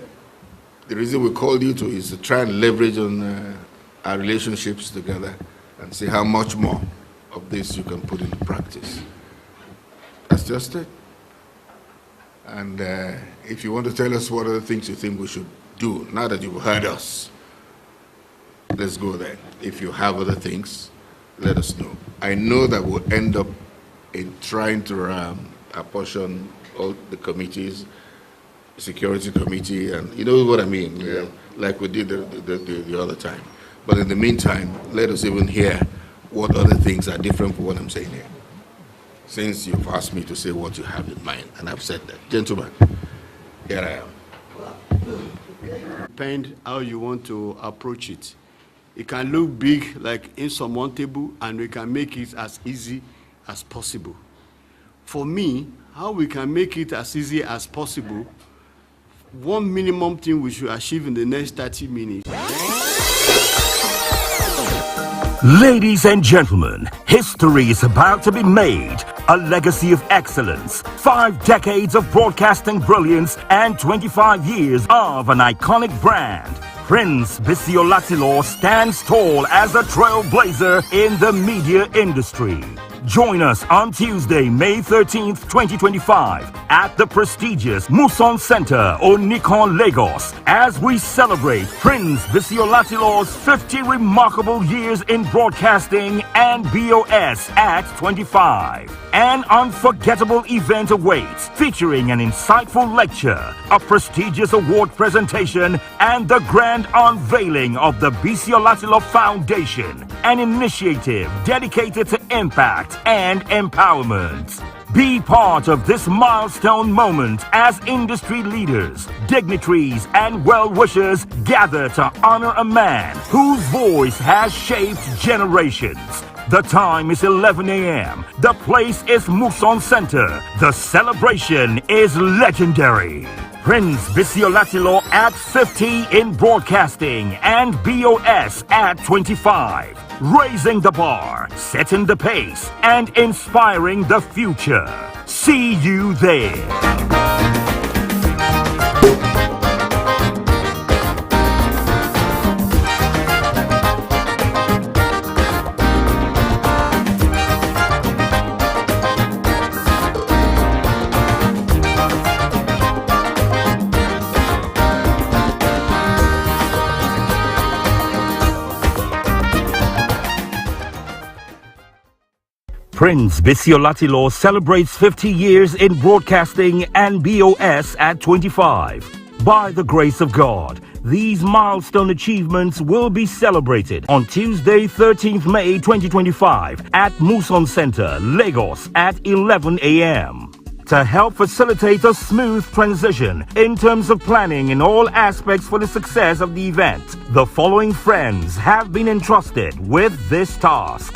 the reason we called you to is to try and leverage on our relationships together and see how much more of this you can put into practice. That's just it. And if you want to tell us what other things you think we should do, now that you've heard us, let's go there. If you have other things, let us know. I know that we'll end up in trying to apportion all the committees, security committee, and you know what I mean, yeah. Like we did the other time. But in the meantime, let us even hear what other things are different from what I'm saying here. Since you've asked me to say what you have in mind, and I've said that. Gentlemen, here I am. Depend how you want to approach it. It can look big, like insurmountable, and we can make it as easy as possible. For me, how we can make it as easy as possible, one minimum thing we should achieve in the next 30 minutes. Ladies and gentlemen, history is about to be made. A legacy of excellence, 5 decades of broadcasting brilliance, and 25 years of an iconic brand. Prince Biscon stands tall as a trailblazer in the media industry. Join us on Tuesday, May 13th, 2025 at the prestigious Muson Center, Onikon, Lagos, as we celebrate Prince Biscon 50 remarkable years in broadcasting and BOS at 25. An unforgettable event awaits, featuring an insightful lecture, a prestigious award presentation, and the grand unveiling of the Biscon Foundation, an initiative dedicated to impact and empowerment. Be part of this milestone moment as industry leaders, dignitaries, and well-wishers gather to honor a man whose voice has shaped generations. The time is 11 a.m. The place is Muson Center. The celebration is legendary. Prince Biscon at 50 in broadcasting and BOS at 25. Raising the bar, setting the pace, and inspiring the future. See you there. Prince Biscon celebrates 50 years in broadcasting and BOS at 25. By the grace of God, these milestone achievements will be celebrated on Tuesday, 13th May 2025 at Muson Center, Lagos at 11 a.m. To help facilitate a smooth transition in terms of planning in all aspects for the success of the event, the following friends have been entrusted with this task.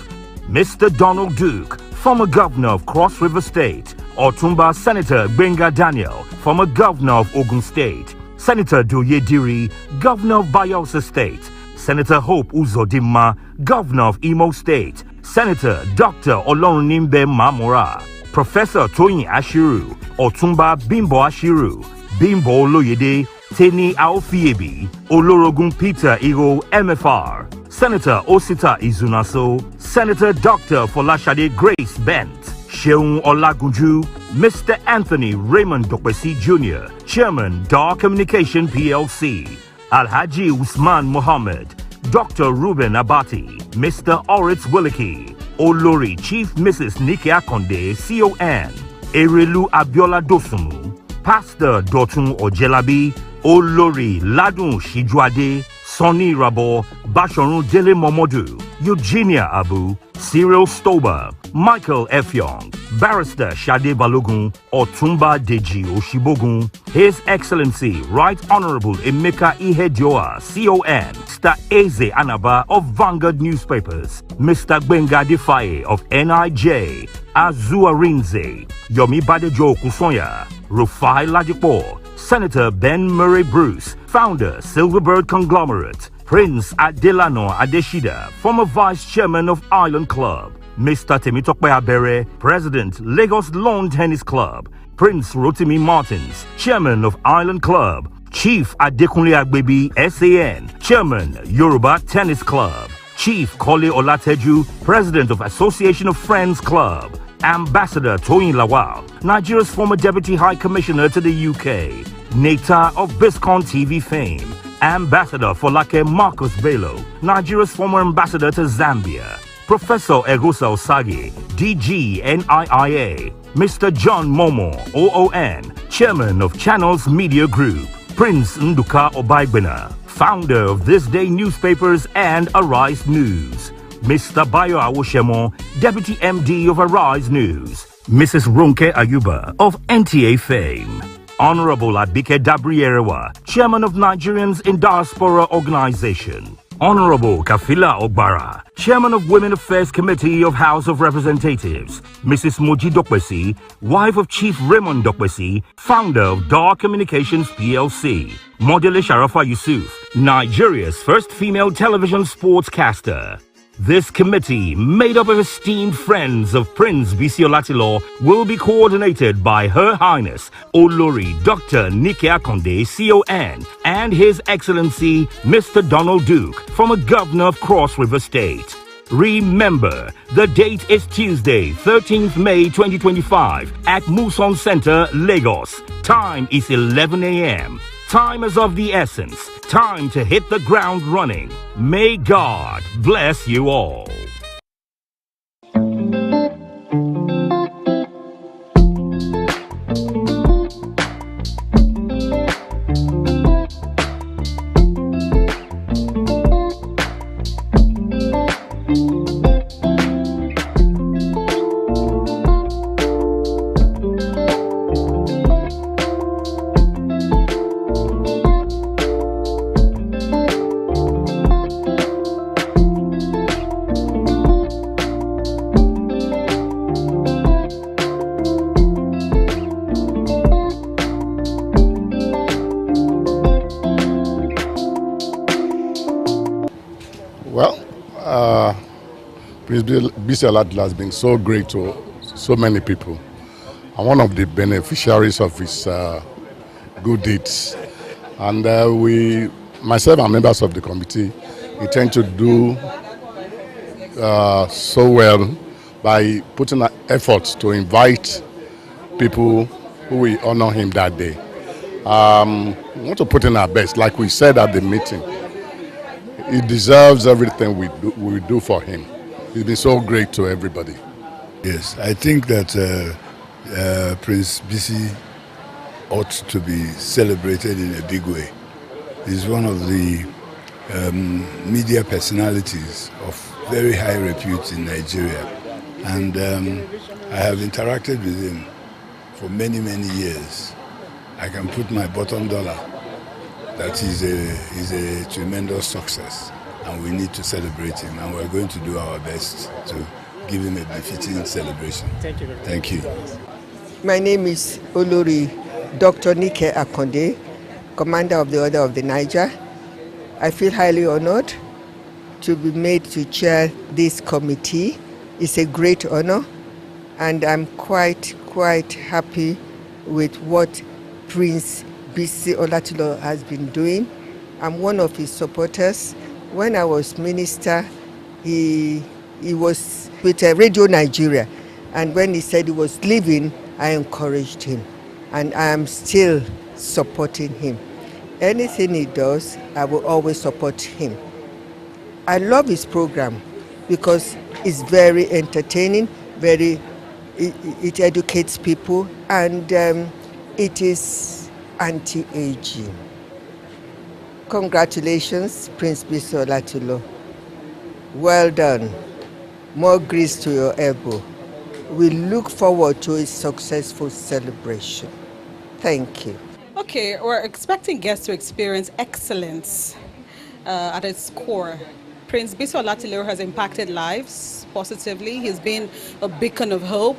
Mr. Donald Duke, former governor of Cross River State. Otumba Senator Benga Daniel, former governor of Ogun State. Senator Doye Diri, governor of Bayelsa State. Senator Hope Uzodimma, governor of Imo State. Senator Dr. Olorunimbe Mamora. Professor Toyin Ashiru, Otumba Bimbo Ashiru, Bimbo Oloyede, Teni Aofiebi, Olorogun Peter Igo MFR. Senator Osita Izunaso, Senator Dr. Folashade Grace Bent, Sheung Olagunju, Mr. Anthony Raymond Dokwesi Jr., Chairman Dar Communication PLC, Alhaji Usman Mohammed, Dr. Ruben Abati, Mr. Oritz Williki, Olori Chief Mrs. Nikki Akonde, CON, Erelu Abiola Dosumu, Pastor Dotun Ojelabi, Olori Ladun Shijwade, Sonny Rabo, Bashorun Dele Momodu, Eugenia Abu, Cyril Stober, Michael Efyong, Barrister Shade Balogun, Otumba Deji Oshibogun, His Excellency Right Honorable Emeka Ihedioa, CON, Mr. Eze Anaba of Vanguard Newspapers, Mr. Gbenga Defaye of NIJ, Azuarinze, Yomi Badejo Kusonya, Rufai Ladipo, Senator Ben Murray Bruce, founder Silverbird Conglomerate, Prince Adelano Adeshida, former vice chairman of Island Club, Mr. Temitope Abere, president Lagos Lawn Tennis Club, Prince Rotimi Martins, chairman of Island Club, Chief Adekunle Agbebi, SAN, chairman Yoruba Tennis Club, Chief Kole Olateju, president of Association of Friends Club, Ambassador Toyin Lawal, Nigeria's former Deputy High Commissioner to the UK, Nata of Biscon TV fame, Ambassador Folake Marcus Bello, Nigeria's former ambassador to Zambia, Professor Egusa Osagi, DG NIIA, Mr. John Momo, OON, Chairman of Channels Media Group, Prince Nduka Obaigbena, founder of This Day Newspapers and Arise News. Mr. Bayo Awoshemo, Deputy MD of Arise News. Mrs. Ronke Ayuba of NTA fame. Honorable Abike Dabrierewa, Chairman of Nigerians in Diaspora Organization. Honorable Kafila Ogbara, Chairman of Women Affairs Committee of House of Representatives. Mrs. Moji Dokbesi, wife of Chief Raymond Dokbesi, founder of Dar Communications PLC. Modele Sharafa Yusuf, Nigeria's first female television sportscaster. This committee, made up of esteemed friends of Prince Bisi Olatilo, will be coordinated by Her Highness Olori Dr. Nike Akonde, CON, and His Excellency Mr. Donald Duke, former Governor of Cross River State. Remember, the date is Tuesday, 13th May 2025 at Muson Center, Lagos. Time is 11 a.m. Time is of the essence. Time to hit the ground running. May God bless you all. Prince Bisi Olatilo has been so great to so many people. I'm one of the beneficiaries of his good deeds. And myself and members of the committee, intend to do so well by putting an effort to invite people who will honor him that day. We want to put in our best, like we said at the meeting. He deserves everything we do for him. He's been so great to everybody. Yes, I think that Prince Bisi ought to be celebrated in a big way. He's one of the media personalities of very high repute in Nigeria. And I have interacted with him for many, many years. I can put my bottom dollar that he's a tremendous success. And we need to celebrate him, and we're going to do our best to give him a befitting celebration. Thank you very much. Thank you. My name is Olori Dr. Nike Akonde, Commander of the Order of the Niger. I feel highly honored to be made to chair this committee. It's a great honor, and I'm quite happy with what Prince Bisi Olatilo has been doing. I'm one of his supporters. When I was minister, he was with Radio Nigeria, and when he said he was leaving, I encouraged him, and I am still supporting him. Anything he does, I will always support him. I love his program because it's very entertaining, it educates people, and it is anti-aging. Congratulations, Prince Bisi Olatilo. Well done. More grease to your elbow. We look forward to a successful celebration. Thank you. Okay, we're expecting guests to experience excellence at its core. Prince Bisi Olatilo has impacted lives positively. He's been a beacon of hope.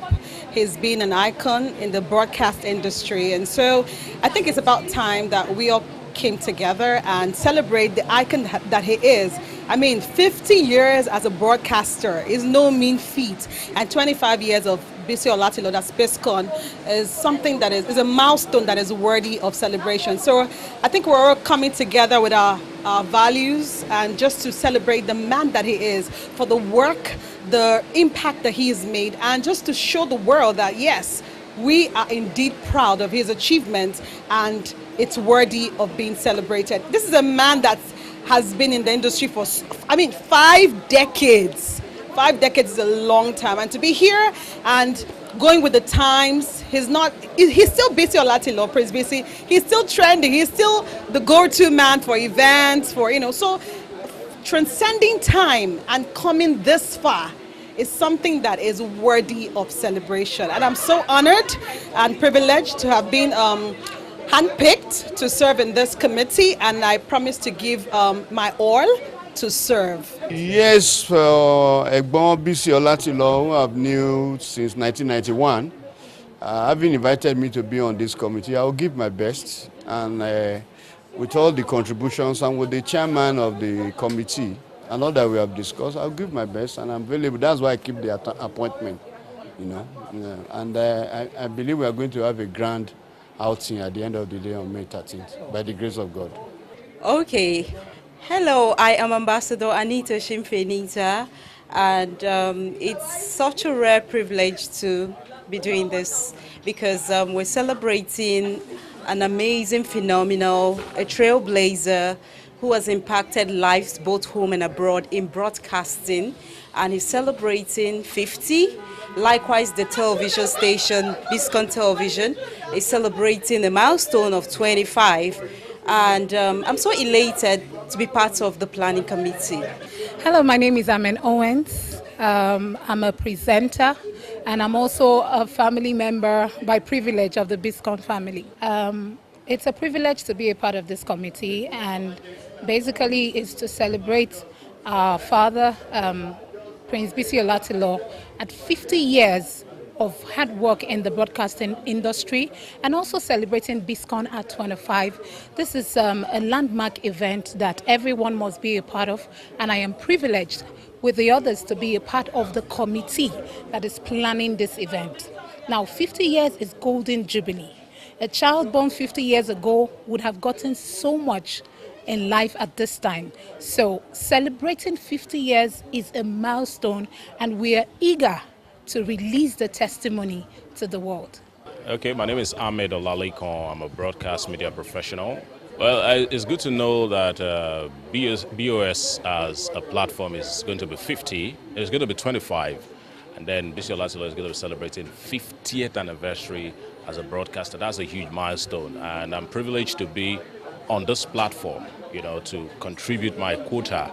He's been an icon in the broadcast industry. And so I think it's about time that we all came together and celebrate the icon that he is. I mean, 50 years as a broadcaster is no mean feat, and 25 years of Bisi Olatilo, that's Biscon, is something that is a milestone that is worthy of celebration. So I think we're all coming together with our values and just to celebrate the man that he is, for the work, the impact that he has made, and just to show the world that yes, we are indeed proud of his achievements and it's worthy of being celebrated. This is a man that has been in the industry for, 5 decades. 5 decades is a long time. And to be here and going with the times. He's still Bisi Olatilo, Prince Bisi. He's still trending. He's still the go-to man for events, so transcending time and coming this far is something that is worthy of celebration. And I'm so honored and privileged to have been handpicked to serve in this committee, and I promise to give my all to serve. Yes, Egbon Bisi Olatilo, who I've known since 1991, having invited me to be on this committee, I will give my best. And with all the contributions and with the chairman of the committee and all that we have discussed, I'll give my best and I'm available. That's why I keep the appointment, And I believe we are going to have a grand outing at the end of the day on May 13th, by the grace of God. Okay. Hello, I am Ambassador Anita Shimfenita, and it's such a rare privilege to be doing this because we're celebrating an amazing, phenomenal, a trailblazer who has impacted lives both home and abroad in broadcasting, and he's celebrating 50. Likewise, the television station, Biscon Television, is celebrating a milestone of 25. And I'm so elated to be part of the planning committee. Hello, my name is Amen Owens. I'm a presenter and I'm also a family member by privilege of the Biscon family. It's a privilege to be a part of this committee, and basically it's to celebrate our father, Prince Bisi Olatilo, at 50 years of hard work in the broadcasting industry, and also celebrating Biscon at 25. This is a landmark event that everyone must be a part of, and I am privileged with the others to be a part of the committee that is planning this event. Now, 50 years is golden jubilee. A child born 50 years ago would have gotten so much in life at this time. So celebrating 50 years is a milestone, and we are eager to release the testimony to the world. Okay, my name is Ahmed Olalikon. I'm a broadcast media professional. Well, it's good to know that BOS as a platform is going to be 50. It's going to be 25. And then Bisi Olatilo is going to be celebrating 50th anniversary as a broadcaster. That's a huge milestone. And I'm privileged to be on this platform, to contribute my quota.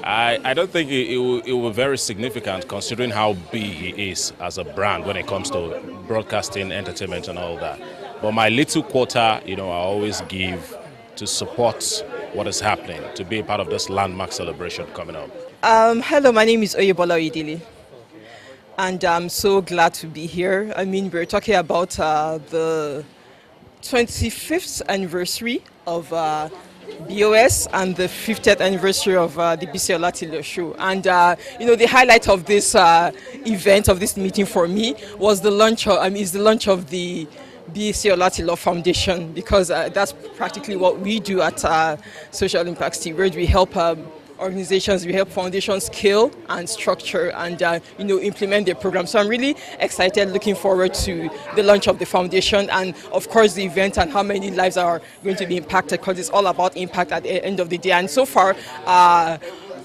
I don't think it will be very significant considering how big he is as a brand when it comes to broadcasting, entertainment and all that. But my little quota, I always give to support what is happening, to be a part of this landmark celebration coming up. Hello, my name is Oyebola Idili, and I'm so glad to be here. I mean, we're talking about the 25th anniversary of BOS and the 50th anniversary of the Bisi Olatilo show. And, the highlight of this event, of this meeting for me, was the launch of the Bisi Olatilo Foundation, because that's practically what we do at Social Impact TV, where we help organizations, we help foundations scale and structure and implement their programs. So I'm really excited, looking forward to the launch of the foundation and of course the event and how many lives are going to be impacted, because it's all about impact at the end of the day. And so far,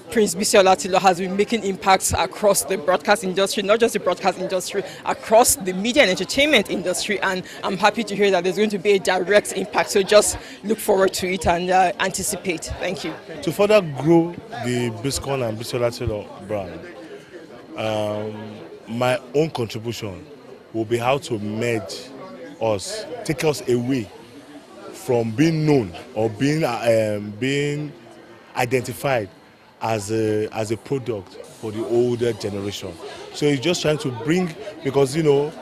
Prince Bisi Olatilo has been making impacts across the broadcast industry, not just the broadcast industry, across the media and entertainment industry, and I'm happy to hear that there's going to be a direct impact. So just look forward to it and anticipate. Thank you. To further grow the Biscon and Bisi Olatilo brand, my own contribution will be how to merge us, take us away from being known or being identified as a product for the older generation. So it's just trying to bring, because being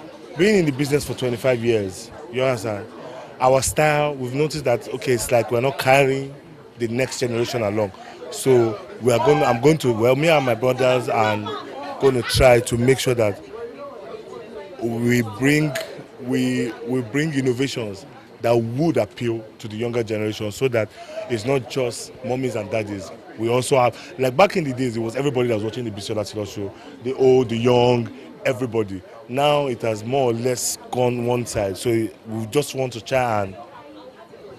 in the business for 25 years, you understand, our style, we've noticed that it's like we're not carrying the next generation along. So me and my brothers are going to try to make sure that we bring innovations that would appeal to the younger generation, so that it's not just mommies and daddies. We also have, like back in the days, it was everybody that was watching the Bisi Olatilo show, the old, the young, everybody. Now it has more or less gone one side. So we just want to try and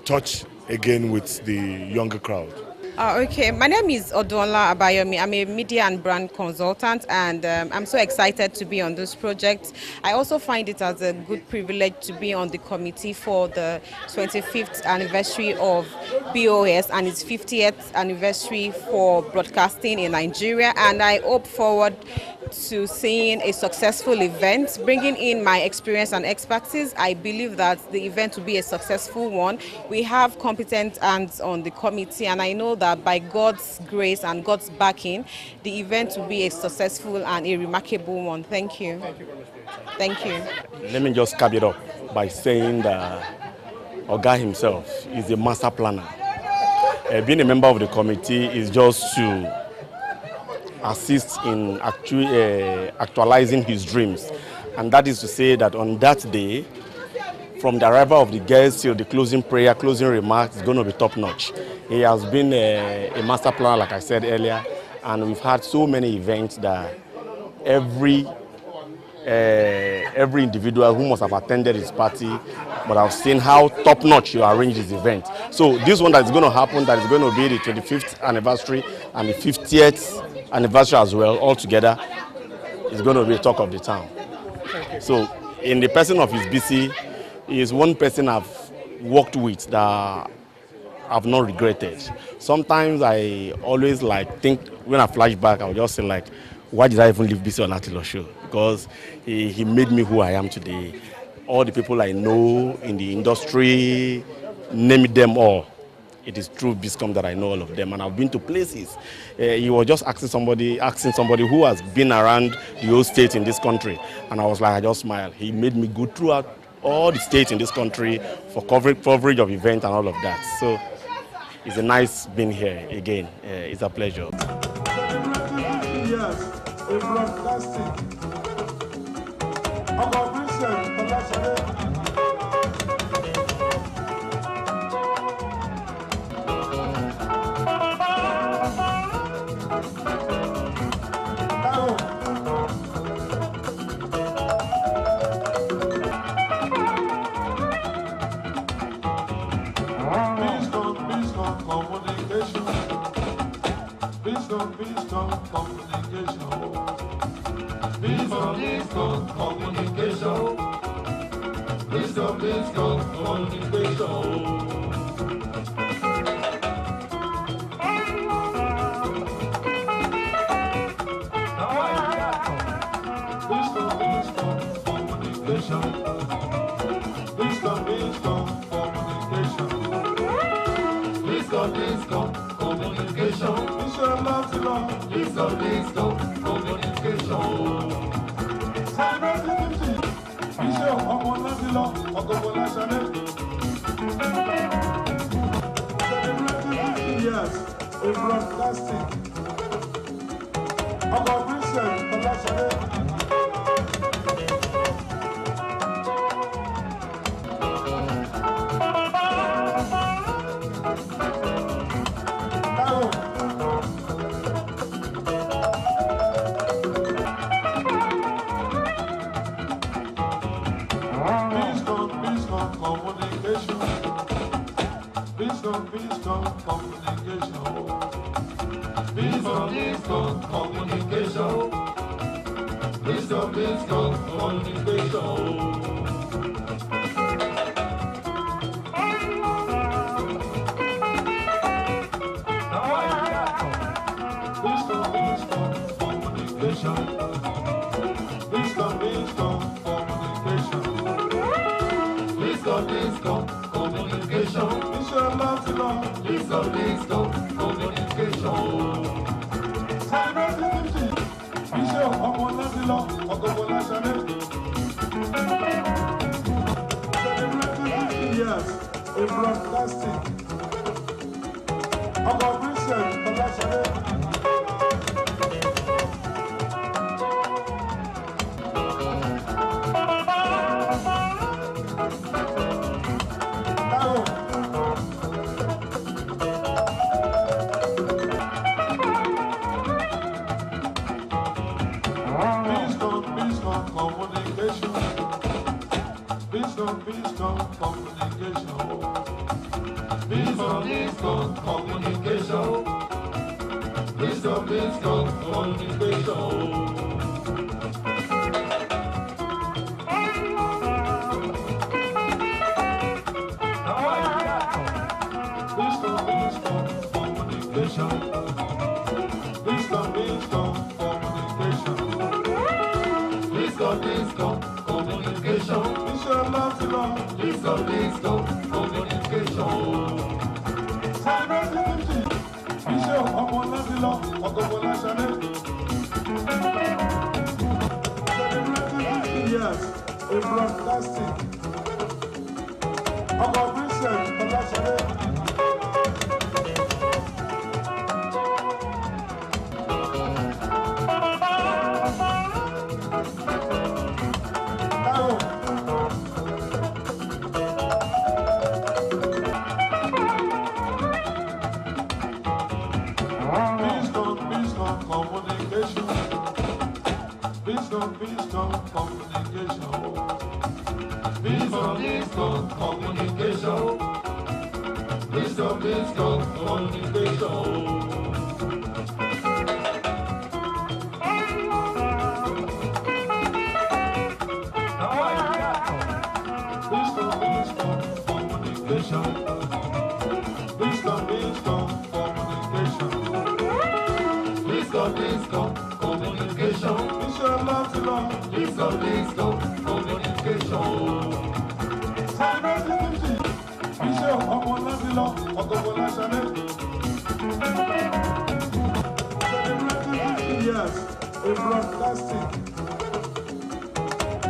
touch again with the younger crowd. Okay, my name is Odonla Abayomi. I'm a media and brand consultant, and I'm so excited to be on this project. I also find it as a good privilege to be on the committee for the 25th anniversary of BOS and its 50th anniversary for broadcasting in Nigeria, and I hope forward to seeing a successful event, bringing in my experience and expertise. I believe that the event will be a successful one. We have competent hands on the committee, and I know that by God's grace and God's backing, the event will be a successful and a remarkable one. Thank you. Thank you. Let me just cap it up by saying that Oga himself is a master planner. Being a member of the committee is just to assist in actualizing his dreams. And that is to say that on that day, from the arrival of the guests till the closing prayer, closing remarks, is going to be top notch. He has been a master planner, like I said earlier, and we've had so many events that every individual who must have attended his party but I've seen how top notch you arrange this event. So this one that is going to happen, that is going to be the 25th anniversary and the 50th anniversary as well, all together, is going to be a talk of the town. So in the person of his BC, he is one person I've worked with that I've not regretted. Sometimes I always think, when I flash back, I'll just say why did I even leave BC Olatilo show? Because he made me who I am today. All the people I know in the industry, name them all. It is through Biscon that I know all of them, and I've been to places. He was just asking somebody who has been around the whole state in this country, and I was like, I just smiled. He made me go throughout all the states in this country for coverage of events and all of that. So it's a nice being here again. It's a pleasure. Biscon communication. Biscon communication. Biscon communication. Biscon communication. Biscon communication. Iṣẹ́ ọmọ láti lọ, ọ̀gọ̀gọ̀ láṣálẹ̀. Celebrating 50 years in broadcasting. Ọkọ̀ Vincent Ọláṣálẹ̀. Biscon communication. Biscon communication. Biscon communication. Biscon communication. Biscon communication. Iṣẹ́ ọmọ láti lọ, ọ̀gọ̀gọ̀ láṣálẹ̀. Celebrating 50 years in broadcasting.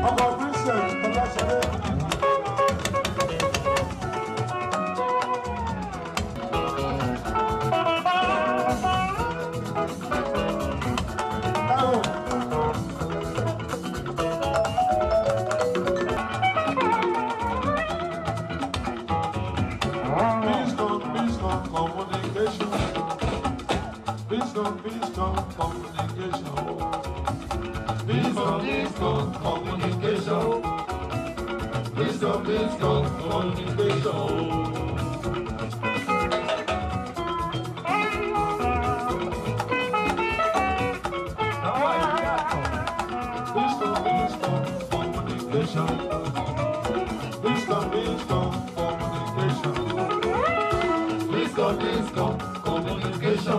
Ọkọ̀ Vincent Ọláṣálẹ̀. Biscon communication. Biscon communication. Biscon communication. Biscon communication.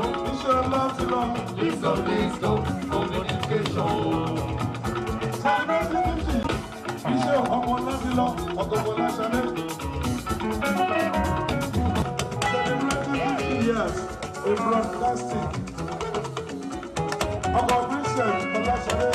Biscon communication. Iṣẹ́ ọmọ láti lọ, ọ̀gọ̀gọ̀ láṣálẹ̀. Celebrating 50 years in broadcasting. Ọkọ̀ Vincent Ọláṣálẹ̀.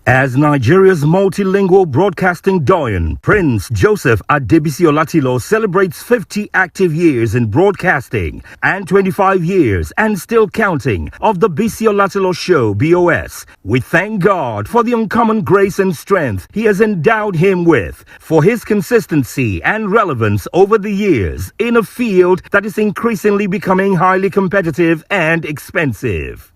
As Nigeria's multilingual broadcasting doyen, Prince Joseph Adebisi Olatilo celebrates 50 active years in broadcasting and 25 years and still counting of the Bisi Olatilo Show, BOS. We thank God for the uncommon grace and strength He has endowed him with, for his consistency and relevance over the years in a field that is increasingly becoming highly competitive and expensive.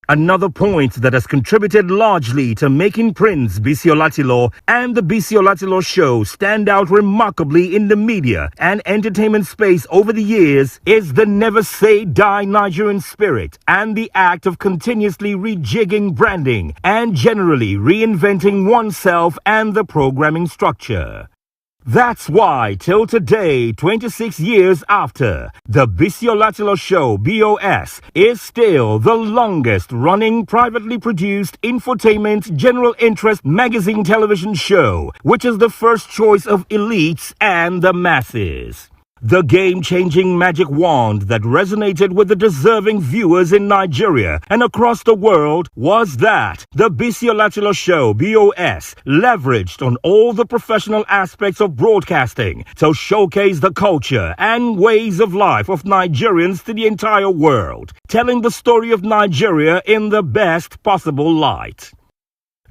Another point that has contributed largely to making Prince Bisi Olatilo and the Bisi Olatilo Show stand out remarkably in the media and entertainment space over the years is the never say die Nigerian spirit and the act of continuously rejigging branding and generally reinventing oneself and the programming structure. That's why, till today, 26 years after, the Bisi Olatilo Show, BOS, is still the longest-running privately produced infotainment general interest magazine television show, which is the first choice of elites and the masses. The game-changing magic wand that resonated with the deserving viewers in Nigeria and across the world was that the Bisi Olatilo Show, BOS, leveraged on all the professional aspects of broadcasting to showcase the culture and ways of life of Nigerians to the entire world, telling the story of Nigeria in the best possible light.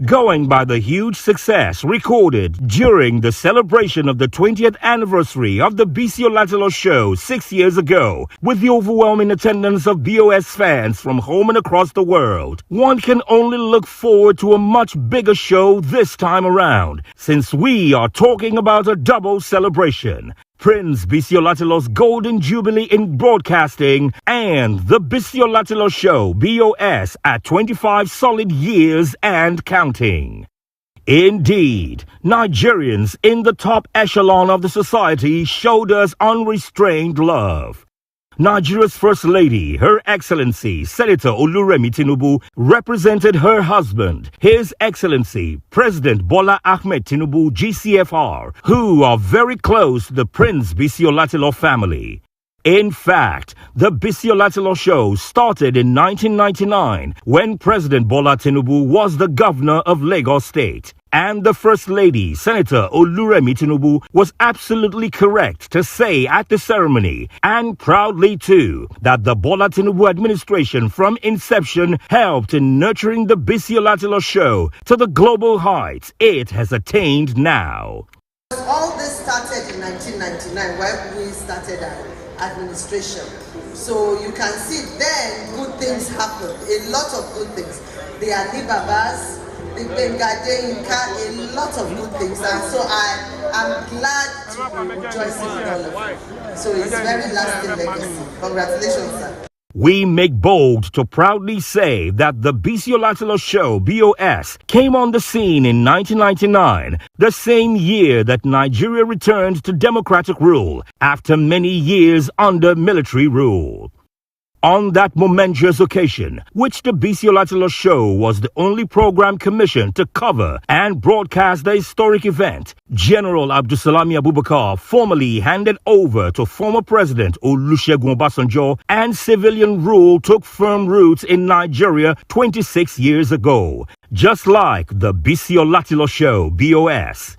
Going by the huge success recorded during the celebration of the 20th anniversary of the Bisi Olatilo Show 6 years ago, with the overwhelming attendance of BOS fans from home and across the world, one can only look forward to a much bigger show this time around, since we are talking about a double celebration. Prince Bisi Olatilo's Golden Jubilee in broadcasting and the Bisi Olatilo Show, BOS, at 25 solid years and counting. Indeed, Nigerians in the top echelon of the society showed us unrestrained love. Nigeria's First Lady, Her Excellency Senator Oluremi Tinubu, represented her husband, His Excellency President Bola Ahmed Tinubu, GCFR, who are very close to the Prince Bisi Olatilo family. In fact, the Bisi Olatilo Show started in 1999 when President Bola Tinubu was the governor of Lagos State. And the First Lady, Senator Oluremi Tinubu, was absolutely correct to say at the ceremony, and proudly too, that the Bola Tinubu administration from inception helped in nurturing the Bisi Olatilo Show to the global heights it has attained now. All this started in 1999 when we started our administration. So you can see then good things happened, a lot of good things. The Alibabas, the Bengade Inca, a lot of good things. And so I am glad to be rejoicing with all of you. So it's very lasting legacy. Congratulations, sir. We make bold to proudly say that the Bisi Olatilo Show, BOS, came on the scene in 1999, the same year that Nigeria returned to democratic rule after many years under military rule. On that momentous occasion, which the Bisi Olatilo Show was the only program commissioned to cover and broadcast the historic event, General Abdulsalami Abubakar formally handed over to former President Olusegun Obasanjo, and civilian rule took firm roots in Nigeria 26 years ago, just like the Bisi Olatilo Show, BOS.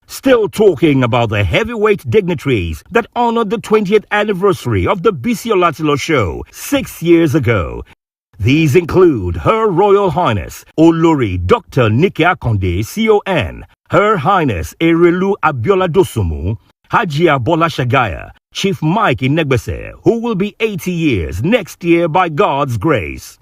Still talking about the heavyweight dignitaries that honored the 20th anniversary of the Bisi Olatilo Show 6 years ago. These include Her Royal Highness Olori Dr. Nike Akonde, CON, Her Highness Erelu Abiola Dosumu, Hajia Bola Shagaya, Chief Mike Inegbese, who will be 80 years next year by God's grace.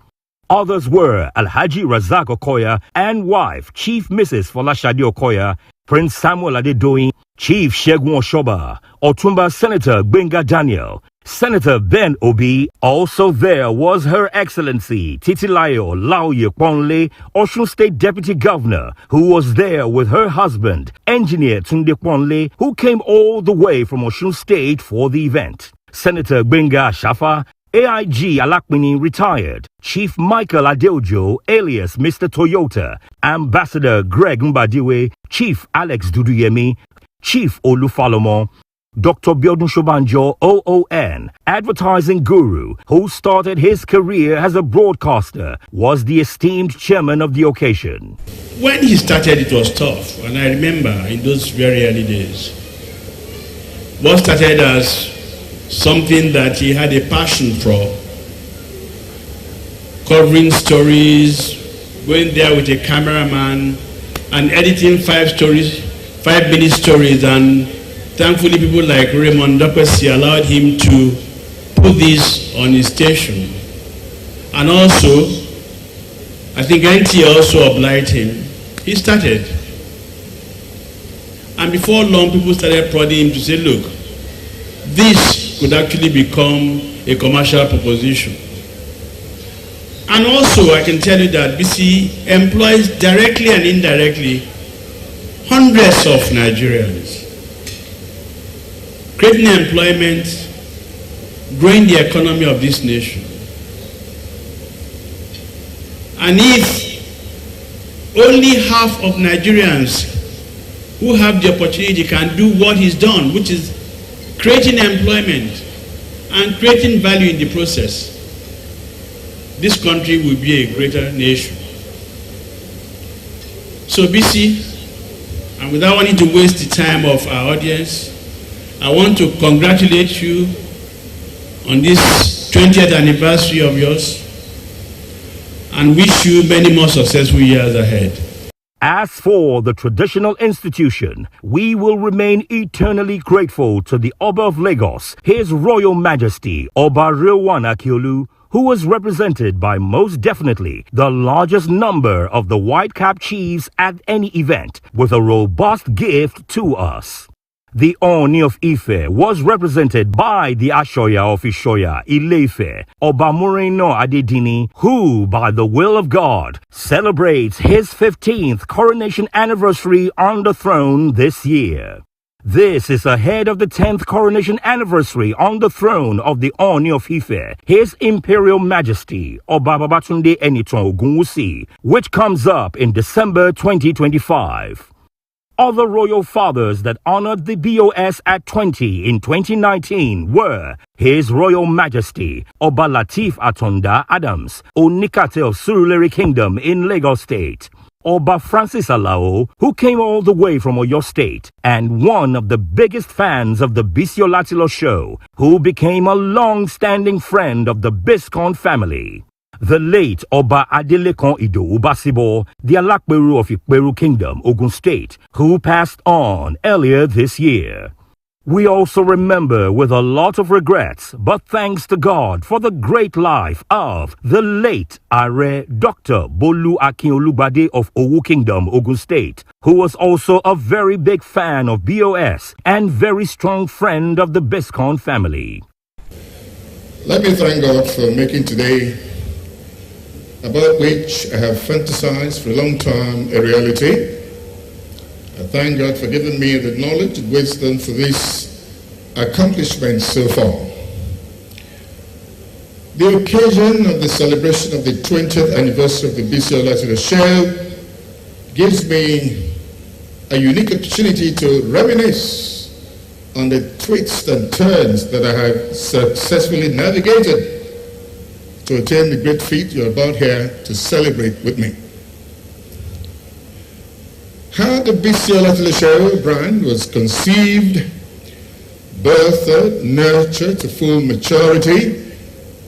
Others were Alhaji Razak Okoya and wife Chief Mrs. Folashade Okoya, Prince Samuel Adedoyin, Chief Segun Oshoba, Otumba Senator Gbenga Daniel, Senator Ben Obi. Also there was Her Excellency Titilayo Laoye Kponle, Osun State Deputy Governor, who was there with her husband, Engineer Tunde Kponle, who came all the way from Osun State for the event. Senator Gbenga Shafa, AIG Alakmini retired, Chief Michael Adeojo alias Mr. Toyota, Ambassador Greg Mbadiwe, Chief Alex Duduyemi, Chief Olufalomo, Dr. Biodun Shobanjo, OON, advertising guru, who started his career as a broadcaster, was the esteemed chairman of the occasion. When he started, it was tough, and I remember in those very early days, what started as something that he had a passion for, covering stories, going there with a cameraman and editing 5-minute stories, and thankfully people like Raymond Dopesi allowed him to put this on his station. And also, I think NT also obliged him. He started. And before long, people started prodding him to say, look, this could actually become a commercial proposition. And also, I can tell you that BC employs directly and indirectly hundreds of Nigerians, creating employment, growing the economy of this nation. And if only half of Nigerians who have the opportunity can do what he's done, which is creating employment, and creating value in the process, this country will be a greater nation. So BC, and without wanting to waste the time of our audience, I want to congratulate you on this 20th anniversary of yours and wish you many more successful years ahead. As for the traditional institution, we will remain eternally grateful to the Oba of Lagos, His Royal Majesty Oba Rilwan Akiolu, who was represented by most definitely the largest number of the white-cap chiefs at any event, with a robust gift to us. The Oni of Ife was represented by the Ashoya of Ishoya, Ile-Ife, Oba Moreno Adedini, who, by the will of God, celebrates his 15th coronation anniversary on the throne this year. This is ahead of the 10th coronation anniversary on the throne of the Oni of Ife, His Imperial Majesty, Oba Babatunde Enitan Ogunwusi, which comes up in December 2025. Other royal fathers that honored the BOS at 20 in 2019 were His Royal Majesty Oba Lateef Atonda Adams, Onikate of Surulere Kingdom in Lagos State, Oba Francis Alao, who came all the way from Oyo State, and one of the biggest fans of the Bisi Olatilo show, who became a long-standing friend of the Biscon family. The late Oba Adelekon Idowu Basibo, the Alakperu of Ikperu Kingdom, Ogun State, who passed on earlier this year. We also remember with a lot of regrets, but thanks to God for the great life of the late Are Dr. Bolu Akinolubade of Owu Kingdom, Ogun State, who was also a very big fan of BOS and very strong friend of the Biscon family. Let me thank God for making today, about which I have fantasized for a long time, a reality. I thank God for giving me the knowledge and wisdom for this accomplishment so far. The occasion of the celebration of the 20th anniversary of the Bisi Olatilo show gives me a unique opportunity to reminisce on the twists and turns that I have successfully navigated to attain the great feat you're about here to celebrate with me. How the Bisi Olatilo show brand was conceived, birthed, nurtured to full maturity,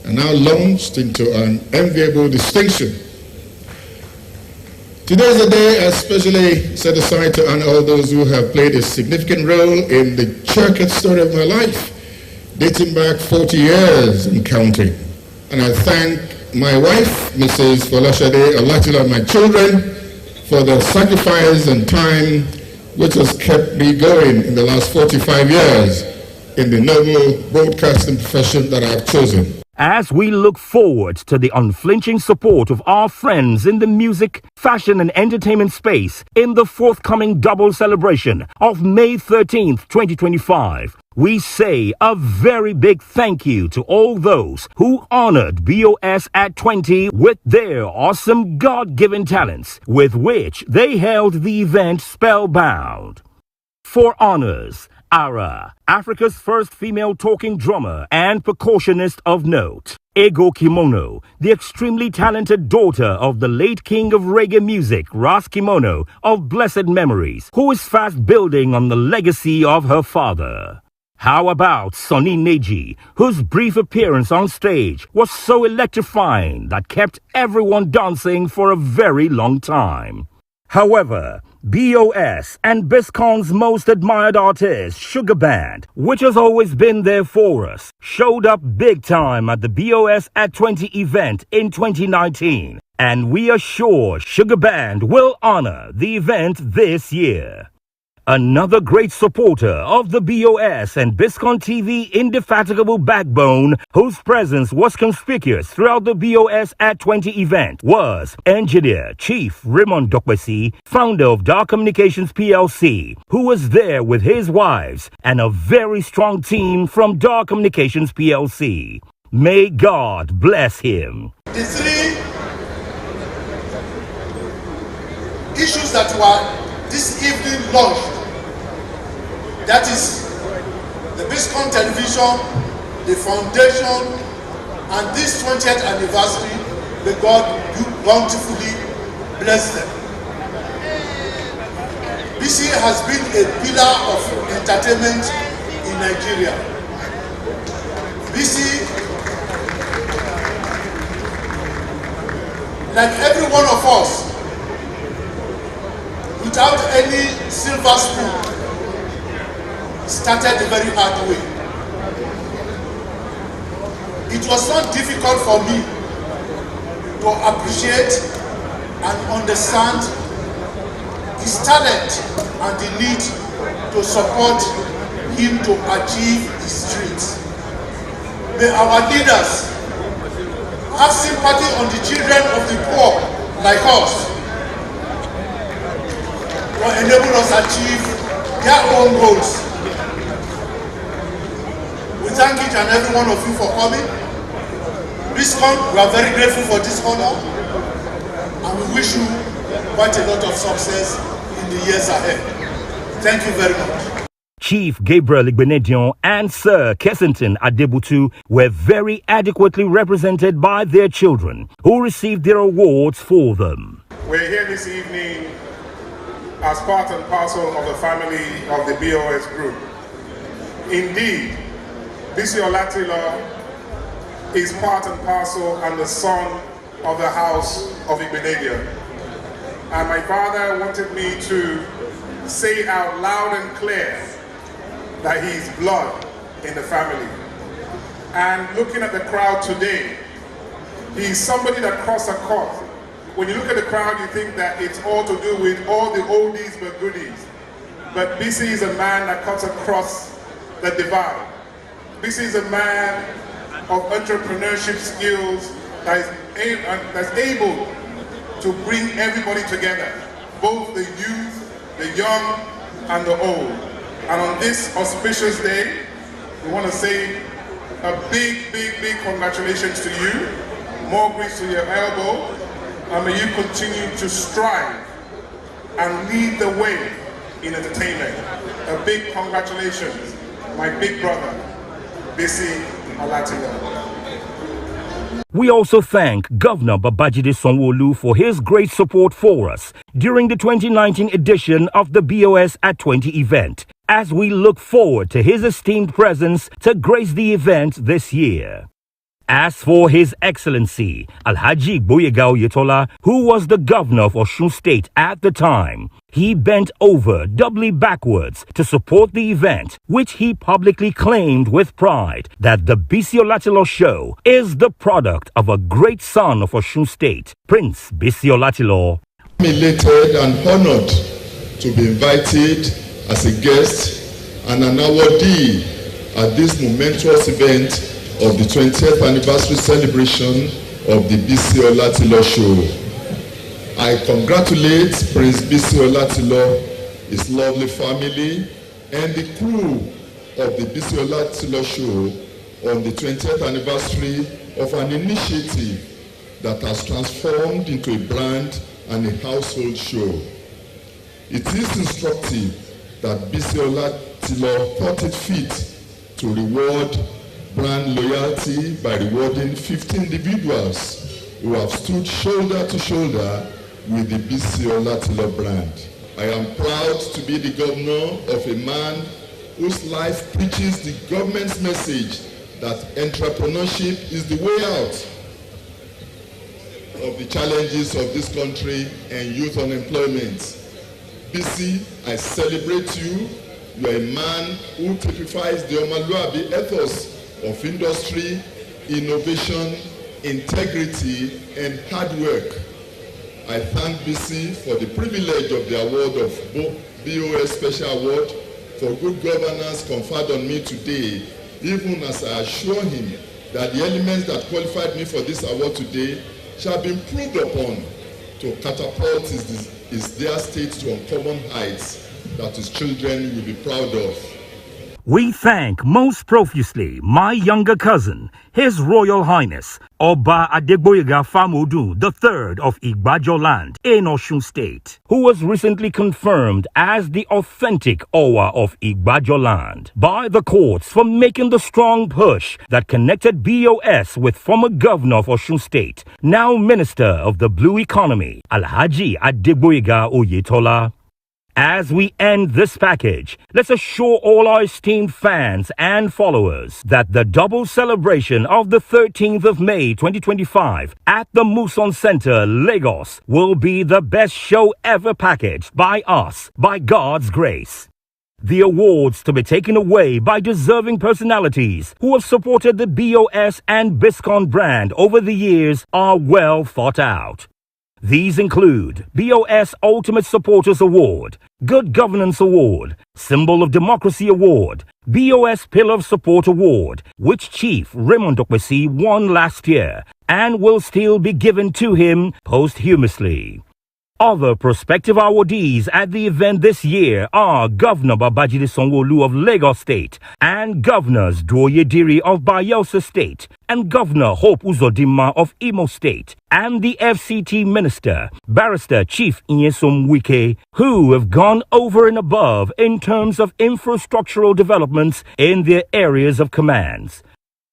and now launched into an enviable distinction. Today is a day especially set aside to honor all those who have played a significant role in the checkered story of my life, dating back 40 years and counting. And I thank my wife, Mrs. Folashade Olatilo, and my children for their sacrifice and time, which has kept me going in the last 45 years in the noble broadcasting profession that I've chosen. As we look forward to the unflinching support of our friends in the music, fashion and entertainment space in the forthcoming double celebration of May 13th, 2025, we say a very big thank you to all those who honored BOS at 20 with their awesome God-given talents, with which they held the event spellbound. For honors, Ara, Africa's first female talking drummer and percussionist of note. Ego Kimono, the extremely talented daughter of the late king of reggae music, Ras Kimono, of blessed memories, who is fast building on the legacy of her father. How about Sonny Neji, whose brief appearance on stage was so electrifying that kept everyone dancing for a very long time? However, BOS and Biscon's most admired artist, Sugar Band, which has always been there for us, showed up big time at the BOS at 20 event in 2019. And we are sure Sugar Band will honor the event this year. Another great supporter of the BOS and Biscon TV indefatigable backbone, whose presence was conspicuous throughout the BOS at 20 event, was Engineer Chief Raymond Dokwesi, founder of Dark Communications PLC, who was there with his wives and a very strong team from Dark Communications PLC. May God bless him. The three issues that were this evening launched, that is the Biscon Television, the foundation, and this 20th anniversary, may God bountifully bless them. BC has been a pillar of entertainment in Nigeria. BC, like every one of us, without any silver spoon, started the very hard way. It was not difficult for me to appreciate and understand his talent and the need to support him to achieve his dreams. May our leaders have sympathy on the children of the poor like us to enable us achieve their own goals. We thank each and every one of you for coming. Biscon, we are very grateful for this honor, and we wish you quite a lot of success in the years ahead. Thank you very much. Chief Gabriel Igbenedion and Sir Kessington Adebutu were very adequately represented by their children, who received their awards for them. We're here this evening as part and parcel of the family of the BOS group. Indeed, Bisi Olatilo is part and parcel and the son of the house of Igbenedion. And my father wanted me to say out loud and clear that he is blood in the family. And looking at the crowd today, he is somebody that crossed a court. When you look at the crowd, you think that it's all to do with all the oldies but goodies. But BC is a man that cuts across the divide. BC is a man of entrepreneurship skills that's able to bring everybody together, both the youth, the young, and the old. And on this auspicious day, we want to say a big, big, big congratulations to you. More grease to your elbow. And may you continue to strive and lead the way in entertainment. A big congratulations, my big brother, Bisi Olatilo. We also thank Governor Babajide Sanwo-Olu for his great support for us during the 2019 edition of the BOS at 20 event, as we look forward to his esteemed presence to grace the event this year. As for His Excellency Alhaji Gboyega Oyetola, who was the governor of Osun State at the time, he bent over doubly backwards to support the event, which he publicly claimed with pride that the Bisi Olatilo show is the product of a great son of Osun State, Prince Bisi Olatilo. I'm elated and honored to be invited as a guest and an awardee at this momentous event of the 20th anniversary celebration of the Bisi Olatilo show. I congratulate Prince Bisi Olatilo, his lovely family, and the crew of the Bisi Olatilo show on the 20th anniversary of an initiative that has transformed into a brand and a household show. It is instructive that Bisi Olatilo thought it fit to reward brand loyalty by rewarding 50 individuals who have stood shoulder to shoulder with the Bisi Olatilo brand. I am proud to be the governor of a man whose life preaches the government's message that entrepreneurship is the way out of the challenges of this country and youth unemployment. Bisi, I celebrate you. You are a man who typifies the Omaluabi ethos of industry, innovation, integrity, and hard work. I thank Bisi for the privilege of the award of BOS Special Award for Good Governance conferred on me today, even as I assure him that the elements that qualified me for this award today shall be improved upon to catapult his dear state to uncommon heights that his children will be proud of. we thank most profusely my younger cousin, His Royal Highness, Oba Adegboyega Famodun III of Igbajoland in Osun State, who was recently confirmed as the authentic Owa of Igbajoland by the courts for making the strong push that connected BOS with former governor of Osun State, now Minister of the Blue Economy, Alhaji Adegboyega Oyetola. As we end this package, let's assure all our esteemed fans and followers that the double celebration of the 13th of May 2025 at the Muson Center, Lagos, will be the best show ever packaged by us, by God's grace. The awards to be taken away by deserving personalities who have supported the BOS and Biscon brand over the years are well thought out. These include BOS Ultimate Supporters Award, Good Governance Award, Symbol of Democracy Award, BOS Pillar of Support Award, which Chief Raymond Okwesi won last year and will still be given to him posthumously. Other prospective awardees at the event this year are Governor Babajide Sanwo-Olu of Lagos State and Governors Doye Diri of Bayelsa State and Governor Hope Uzodinma of Imo State and the FCT Minister, Barrister Chief Nyesom Wike, who have gone over and above in terms of infrastructural developments in their areas of commands.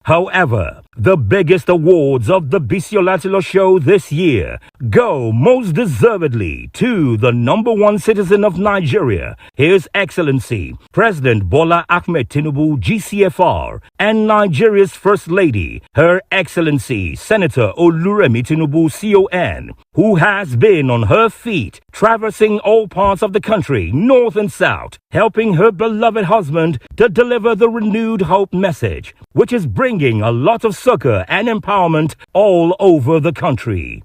However, the biggest awards of the Biscon show this year go most deservedly to the #1 citizen of Nigeria, His Excellency President Bola Ahmed Tinubu GCFR, and Nigeria's First Lady, Her Excellency Senator Oluremi Tinubu CON, who has been on her feet, traversing all parts of the country, north and south, helping her beloved husband to deliver the renewed hope message, which is bringing a lot of succor and empowerment all over the country.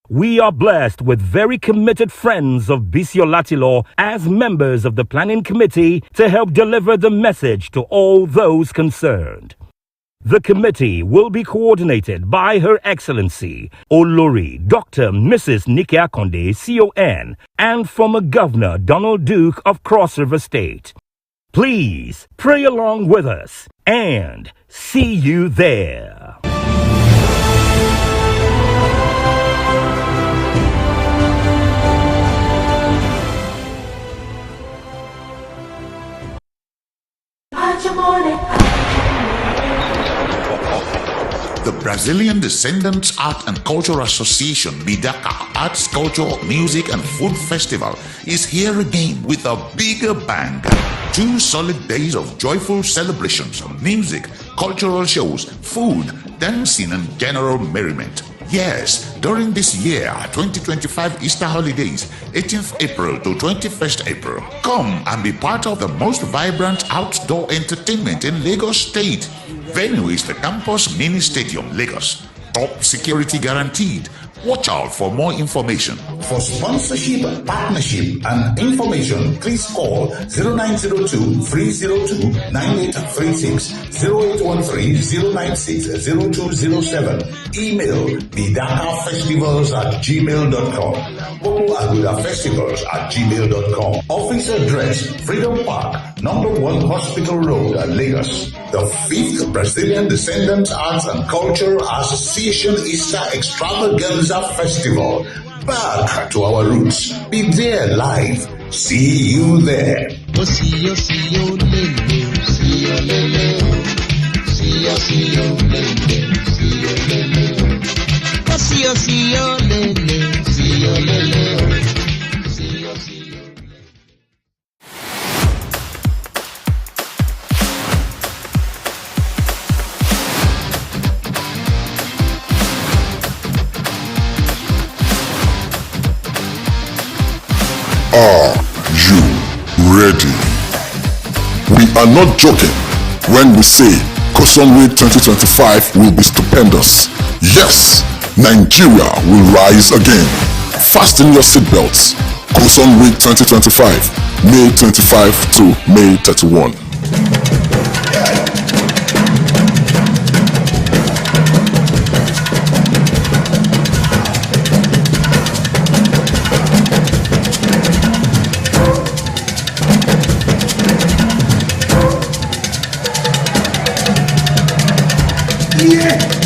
We are blessed with very committed friends of Biscon as members of the planning committee to help deliver the message to all those concerned. The committee will be coordinated by Her Excellency Olori Dr. Mrs. Nike Akonde CON and former Governor Donald Duke of Cross River State. Please pray along with us and see you there. The Brazilian Descendants Art and Culture Association, BIDACA, Arts, Culture, Music and Food Festival is here again with a bigger bang. 2 solid days of joyful celebrations, music, cultural shows, food, dancing and general merriment. Yes, during this year, 2025 Easter holidays, 18th April to 21st April, come and be part of the most vibrant outdoor entertainment in Lagos State. Venue is the Campus Mini Stadium, Lagos. Top security guaranteed. Watch out for more information. For sponsorship, partnership, and information, please call 0902-302-9836, 0813-096-0207. Email bidakafestivals@gmail.com. Bobo Aguda Festivals@gmail.com. Office address, Freedom Park, #1 Hospital Road, Lagos. The 5th Brazilian Descendants Arts and Culture Association Easter Extravaganza Festival. Back to our roots. Be there live. See you there. Are you ready? We are not joking when we say Kosom Week 2025 will be stupendous. Yes, Nigeria will rise again. Fasten your seatbelts. Kosom Week 2025, May 25 to May 31. Amen.